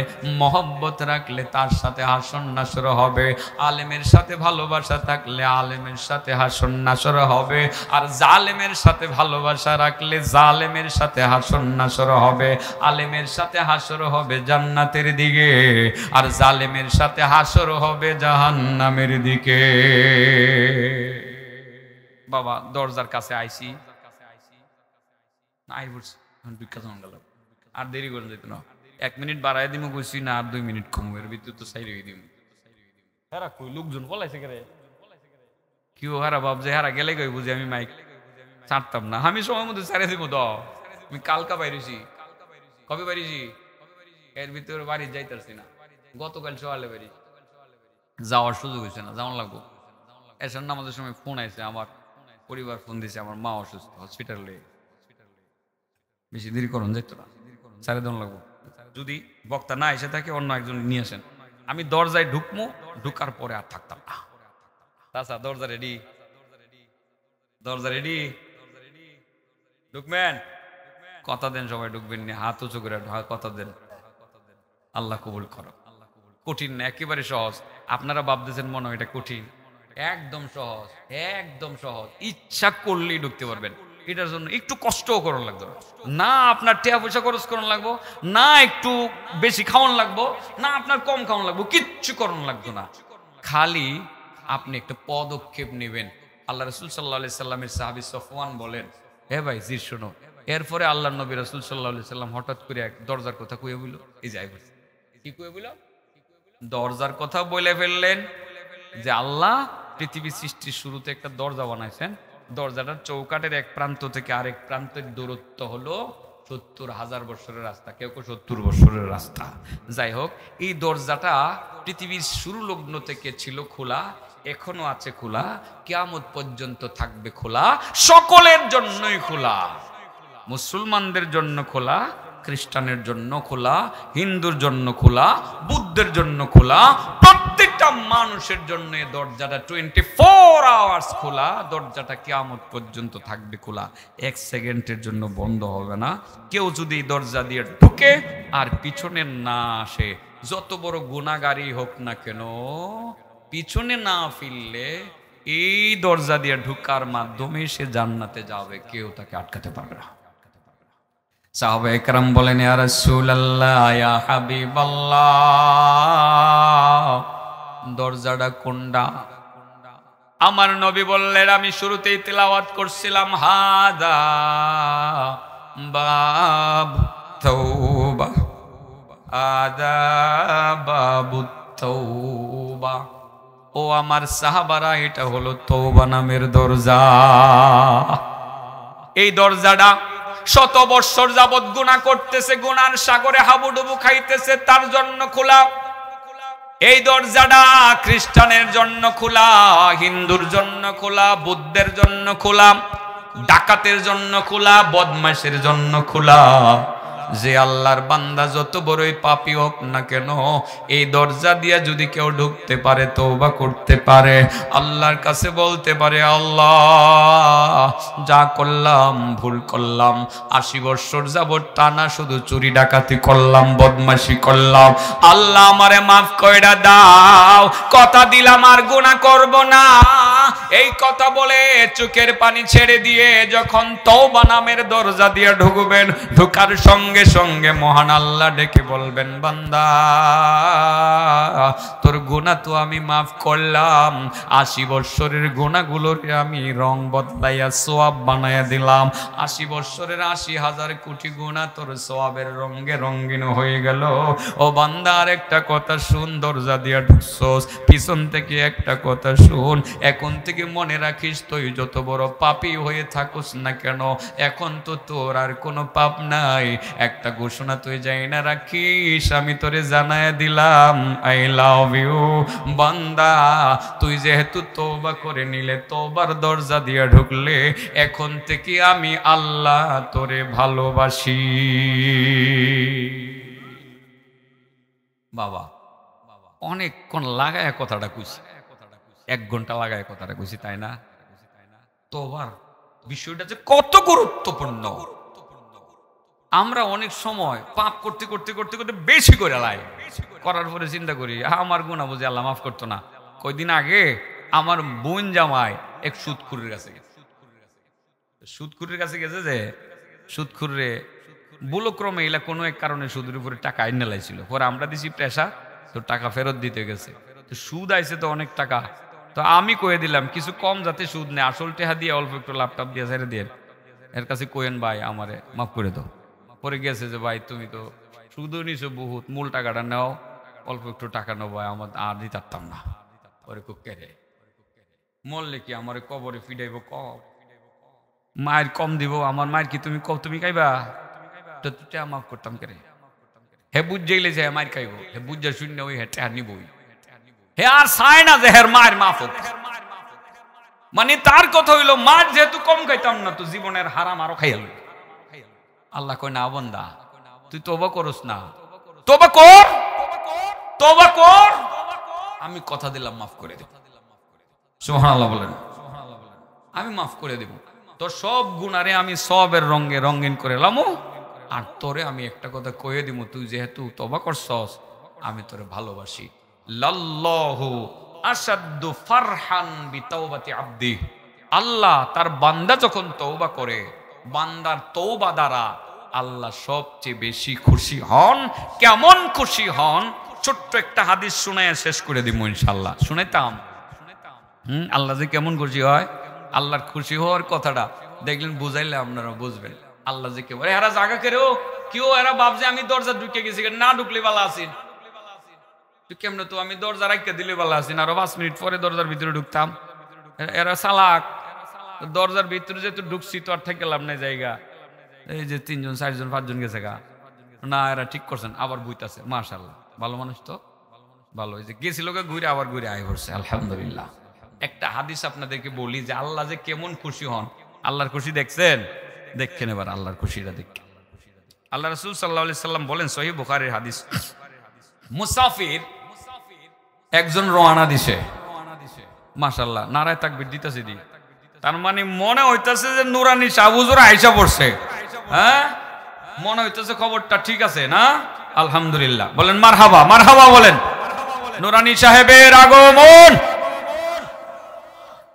মহব্বত রাখলে তার সাথে হাসর নাসর হবে, আলেমের সাথে ভালোবাসা থাকলে আলেমের সাথে হাসর নাসর হবে, আর জালেমের সাথে ভালোবাসা রাখলে জালেমের সাথে হাসর নাসর হবে। আলেমের সাথে হাসর হবে জান্নাতের দিকে, আর জালেমের সাথে হাসর হবে জাহান্নামের দিকে। বাবা দরজার কাছে আইছি, আই বলছি আর দেরি করে যেত না, 1 মিনিট বাড়াই দিমু কইছি না, আর 2 মিনিট কম, এর ভিতর তো সাইরে দিম। হেরা কই লোকজন পলাইছে করে, কি হারা বাপ যে হারা গেলে কই বুঝি আমি মাইক ছাড়তাম না, আমি সময় মধ্যে ছেড়ে দিব। তো আমি কালকা বাইরেছি, কবে বাইরেছি, এর ভিতরে বাড়ি যাইতেছি না, গতকাল সকালে বেরিয়েছি, যাওয়ার সুযোগ হয়েছে না, যাওয়ার লাগবো। এসার নামাজের সময় ফোন আইছে, আমার পরিবার ফোন দিছে, আমার মা অসুস্থ, হসপিটালে, বেশি দেরি করুন যেত না, সাড়ে দন লাগবো। যদি বক্তা না এসে থাকে অন্য একজন নিয়ে আসেন, আমি দরজায় ঢুকমু, ঢুকার পরে আর থাকতাম না। তাছা দরজা রেডি, দরজা রেডি, ঢুকবেন, কথা দেন, সবাই ঢুকবেন, হাত উঁচু করে কথা দেন, আল্লাহ কবুল করো। কঠিন না, একেবারে সহজ। আপনারা ভাবতেছেন মনে হয় এটা কঠিন, একদম সহজ, একদম সহজ। ইচ্ছা করলেই ঢুকতে পারবেন। এটার জন্য একটু কষ্টও করার লাগবে না, আপনার টাকা পয়সা খরচ করার লাগবো না, একটু বেশি খাওয়ান লাগবো না, আপনার কম খাওয়ান লাগবো, কিচ্ছু করার লাগতো না। খালি আপনি একটা পদক্ষেপ নেবেন। আল্লাহ রাসূল সাল্লাল্লাহু আলাইহি সাল্লামের সাহাবী সফওয়ান বলেন, হে ভাই জি শোনো। এরপরে আল্লাহ নবী রাসূল সাল্লাল্লাহু আলাইহি সাল্লাম হঠাৎ করে এক দরজার কথা কইয়া বলল, এই যাই বলছে, কি কইয়া বলল? দরজার কথা বলে ফেললেন যে আল্লাহ পৃথিবী সৃষ্টির শুরুতে একটা দরজা বানাইছেন, দরজাটার চৌকাটের এক প্রান্ত থেকে আরেক প্রান্তের দূরত্ব হলো 70,000 বছরের রাস্তা, কেউ কেউ 70 বছরের রাস্তা। যাই হোক, এই দরজাটা পৃথিবীর শুরু লগ্ন থেকে ছিল খোলা, এখনো আছে খোলা, কিয়ামত পর্যন্ত থাকবে খোলা, সকলের জন্যই খোলা। মুসলমানদের জন্য খোলা, খ্রিস্টানের জন্য খোলা, হিন্দুর জন্য খোলা, বুদ্ধের জন্য খোলা, প্রত্যেকটা মানুষের জন্য এই দরজাটা 24 আওয়ার্স খোলা। দরজাটা কিয়ামত পর্যন্ত থাকবে খোলা, 1 সেকেন্ডের জন্য বন্ধ হবে না। কেউ যদি দরজা দিয়ে ঢুকে আর পিছনে না আসে, যত বড় গুনাহগারই হোক না কেন, পিছনে না ফিরলে এই দরজা দিয়ে ঢুকার মাধ্যমে সে জান্নাতে যাবে, কেউ তাকে আটকাতে পারবে না। সাহাবা একরাম বলেন, ইয়া রাসূলুল্লাহ, ইয়া হাবিবাল্লাহ, দরজাটা কোনটা? আমার নবী বললেন, আমি শুরুতেই তেলাওয়াত করছিলাম, হাদা বাব তাওবা, হাদা বাবুত তাওবা। ও আমার সাহাবারা, এটা হলো তওবা নামের দরজা। এই দরজাটা 100 বছর যাবত গুনাহ করতেছে, গুনার সাগরে হাবুডুবু খাইতেছে, তার জন্য খোলা। এই দরজাটা খ্রিস্টানের জন্য খোলা, হিন্দুর জন্য খোলা, বুদ্ধের জন্য খোলা, ডাকাতের জন্য খোলা, বদমাশের জন্য খোলা, যে আল্লাহর বান্দা যত বড়ই পাপী হোক না কেন, এই দরজা দিয়া যদি কেউ ঢুকতে পারে, তওবা করতে পারে, আল্লাহর কাছে বলতে পারে, আল্লাহ যা করলাম ভুল করলাম, 80 বছর যাবত টানা শুধু চুরি ডাকাতি করলাম, বদমাশি করলাম, আল্লাহ আমারে মাফ কইরা দাও, কথা দিলাম আর গুনাহ করব না। এই কথা বলে চোখের পানি ছেড়ে দিয়ে যখন তওবা নামের দরজা দিয়ে ঢুকবেন, ঢোকার সঙ্গে সঙ্গে মহান আল্লাহ ডেকে বলবেন, বান্দা তোর গুনাহ তো আমি মাফ করলাম, 80 বছরের গুনাহগুলোর আমি রং বদলাইয়া সওয়াব বানাইয়া দিলাম, 80 বছরের 80,000 কোটি গুনাহ তোর সওয়াবের রঙে রঙিন হয়ে গেল। ও বান্দা আর একটা কথা শুন, দরজা দিয়া ঢুকছস, পিছন থেকে একটা কথা শুন, এখন থেকে মনে রাখিস তুই যত বড় পাপী হয়ে থাকুস না কেন, এখন তো তোর আর কোনো পাপ নাই। একটা ঘোষণা তুই যাই না রাখিস, আমি তোরে জানায় দিলাম, আই লাভ ইউ বান্দা, তুই যেহেতু তওবা করে নিলে, তওবার দরজা দিয়ে ঢুকলে, এখন থেকে আমি আল্লাহ তোরে ভালোবাসি। বাবা অনেকক্ষণ লাগায় কথাটা কইছি, 1 ঘন্টা লাগায় কথাটা কইছি, তাই না? তওবার বিষয়টা যে কত গুরুত্বপূর্ণ, আমরা অনেক সময় পাপ করতে করতে করতে করতে বেশি করে লাই, করার পরে চিন্তা করি আমার গুনাহ বুঝি আল্লাহ মাফ করতো না। কয়দিন আগে আমার বোন জামাই এক সুদখুরের কাছে গেছে, যে সুদখুরে বুলক্রমে এলা কোনো এক কারণে সুদের উপরে টাকা আইনে লাইছিল, পরে আমরা দিছি প্রেশার, তো টাকা ফেরত দিতে গেছে, তো সুদ আইছে তো অনেক টাকা, তো আমি কয়ে দিলাম কিছু কম যাতে সুদ নেই, আসল টেহা দিয়ে অল্প একটু ল্যাপটপ দিয়ে ছেড়ে দিয়ে এর কাছে কোয়েন ভাই আমারে মাফ করে দাও। পরে গেছে যে ভাই তুমি তো সুদও নিছো বহুত, মূল টাকাটা নাও, অল্প একটু টাকা নেও ভাই, আমার আর দিতে পারতাম না। পরে কেড়ে মরলে কি আমার কবরে ফিডাইব, মায়ের কম দিব, আমার মায়ের কি তুমি তুমি খাইবা, তো তুই মাফ করতাম কেড়ে, হে বুঝাইলে যে মায়ের খাইব, হে বুঝা শূন্য ওই হে টেহা নিবই, হে আর চায় না যে হের মায়ের মাফ হোক, মানে তার কথা হইলো মার যেহেতু কম খাইতাম না, তো জীবনের হারাম আরো খাইয়াল। আল্লাহ কয় না বান্দা তুই তওবা করস না, তওবা কর, তওবা কর, আমি কথা দিলাম মাফ করে দেব। সুবহানাল্লাহ বলেন, আমি মাফ করে দেব, তোর সব গুনারে আমি সবের রঙে রঙিন করে লামু, আর তোরে আমি একটা কথা কয়ে দিব, তুই যেহেতু তওবা করছস আমি তোরে ভালোবাসি। লাল্লাহু আশাদ্দু ফারহান বিতাওবাতি আবদি, আল্লাহ তার বান্দা যখন তওবা করে, বান্দার তওবা দ্বারা আল্লাহ সবচেয়ে বেশি খুশি হন। কেমন খুশি হন? ছোট্ট একটা হাদিস শুনাইয়া শেষ করে দিব ইনশাআল্লাহ। শুনাইতাম আল্লাহ যে কেমন খুশি হয়, আল্লাহর খুশি হওয়ার কথাটা দেখলেন, বুঝাইলে আপনারা বুঝবেন আল্লাহ যে কেমন। এরা জায়গা কেউ কেউ এরা ভাবছে আমি দরজা ঢুকে গেছি, না ঢুকলে ভালো আছি, কেমনে তো আমি দরজা রাখতে দিলে ভালো আছি, আরো 5 মিনিট পরে দরজার ভিতরে ঢুকতাম। এরা চালাক, দরজার ভিতরে যেহেতু ঢুকছি তো আর থেকে লাভ নাই জায়গা, এই যে 3 জন 4 জন 5 জন গেছে গা, না এরা ঠিক করছেন, আবার বইতাছে, মাশাআল্লাহ ভালো মানুষ তো ভালো, এই যে গেছিল ঘুরে আবার ঘুরে আয় করছে, আলহামদুলিল্লাহ। একটা হাদিস আপনাদেরকে বলি যে আল্লাহ যে কেমন খুশি হন, আল্লাহর খুশি দেখছেন, দেখেন এবার আল্লাহর খুশিটা দেখেন। আল্লাহ রাসূল সাল্লাল্লাহু আলাইহি সাল্লাম বলেন, সহিহ বুখারীর হাদিস, মুসাফির একজন রওনা দিছে, মাশাআল্লাহ নারায়ে তাকবীর দিতেছে, দি তার মানে মনে হইতাছে যে নুরানি শাহ হুজুর আয়েশা পড়ছে, হ্যাঁ মনে হইতাছে খবরটা ঠিক আছে না, আলহামদুলিল্লাহ বলেন মারহাবা, মারহাবা বলেন। নুরানি সাহেবের আগমন,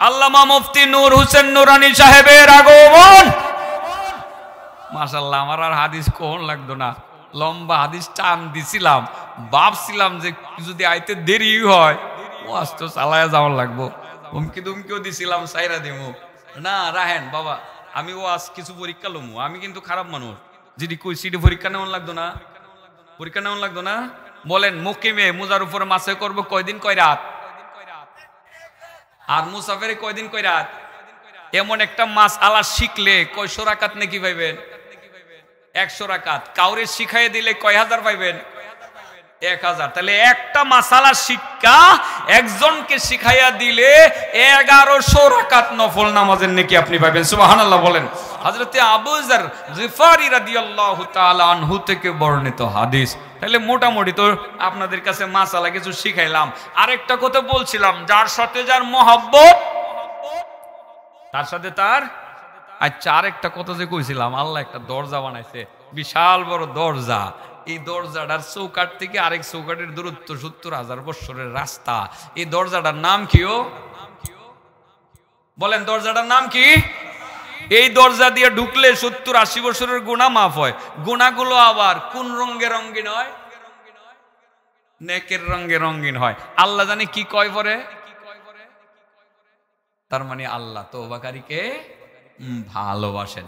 আল্লামা মুফতি নূর হোসেন নুরানি সাহেবের আগমন, মাশাআল্লাহ। আমার আর হাদিস কোন লাগতো না, লম্বা হাদিস টান দিছিলাম, ভাবছিলাম যে যদি আইতে দেরি হয় ওয়াজ তো চালায়া যাওয়ার লাগবো, হুমকি দুমকিও দিছিলাম সাইরা দিমু, না রাহেন বাবা আমি ওয়াজ কিছু পরীক্ষা লমু, আমি কিন্তু খারাপ মানুষ, যদি কই সিডি পরীক্ষা নেওয়ার লাগতো না, পরীক্ষা নেওয়ার লাগতো না। বলেন মুকিমে মুজার উপরে মাসে করবো কয়দিন কয় রাত, আর মুসাফিরে কয়দিন কয় রাত। এমন একটা মাস আলা শিখলে কয়শো রাকাত নাকি পাইবেন, 100 রাকাত। কাউরে শিখাই দিলে কয় হাজার পাইবেন, 1000। তাহলে একটা মাসালা শিক্ষা একজনকে শিখাইয়া দিলে 1100 রাকাত নফল নামাজের নেকি আপনি পাবেন। সুবহানাল্লাহ বলেন। হযরতে আবু যর গিফারি রাদিয়াল্লাহু তাআলা আনহু থেকে বর্ণিত হাদিস। তাহলে মোটামুটি তো আপনাদের কাছে মাসালা কিছু শিখাইলাম। আরেকটা কথা বলছিলাম, যার সাথে যার মহব্বত তার সাথে তার, আচ্ছা আরেকটা কথা যে কইছিলাম, আল্লাহ একটা দরজা বানাইছে, বিশাল বড় দরজা। এই দরজাটার চৌকাট থেকে আরেক চৌকাটের দূরত্ব 70,000 বছরের রাস্তা। এই দরজাটার নাম কি? বলেন দরজাটার নাম কি? এই দরজা দিয়ে ঢুকলে 70-80 বছরের গুনাহ মাফ হয়। গুনাহগুলো আবার কোন রঙে রঙিন হয়? নেকের রঙে রঙিন হয়। আল্লাহ জানে কি কয় পরে। তার মানে আল্লাহ তওবাকারীকে ভালোবাসেন।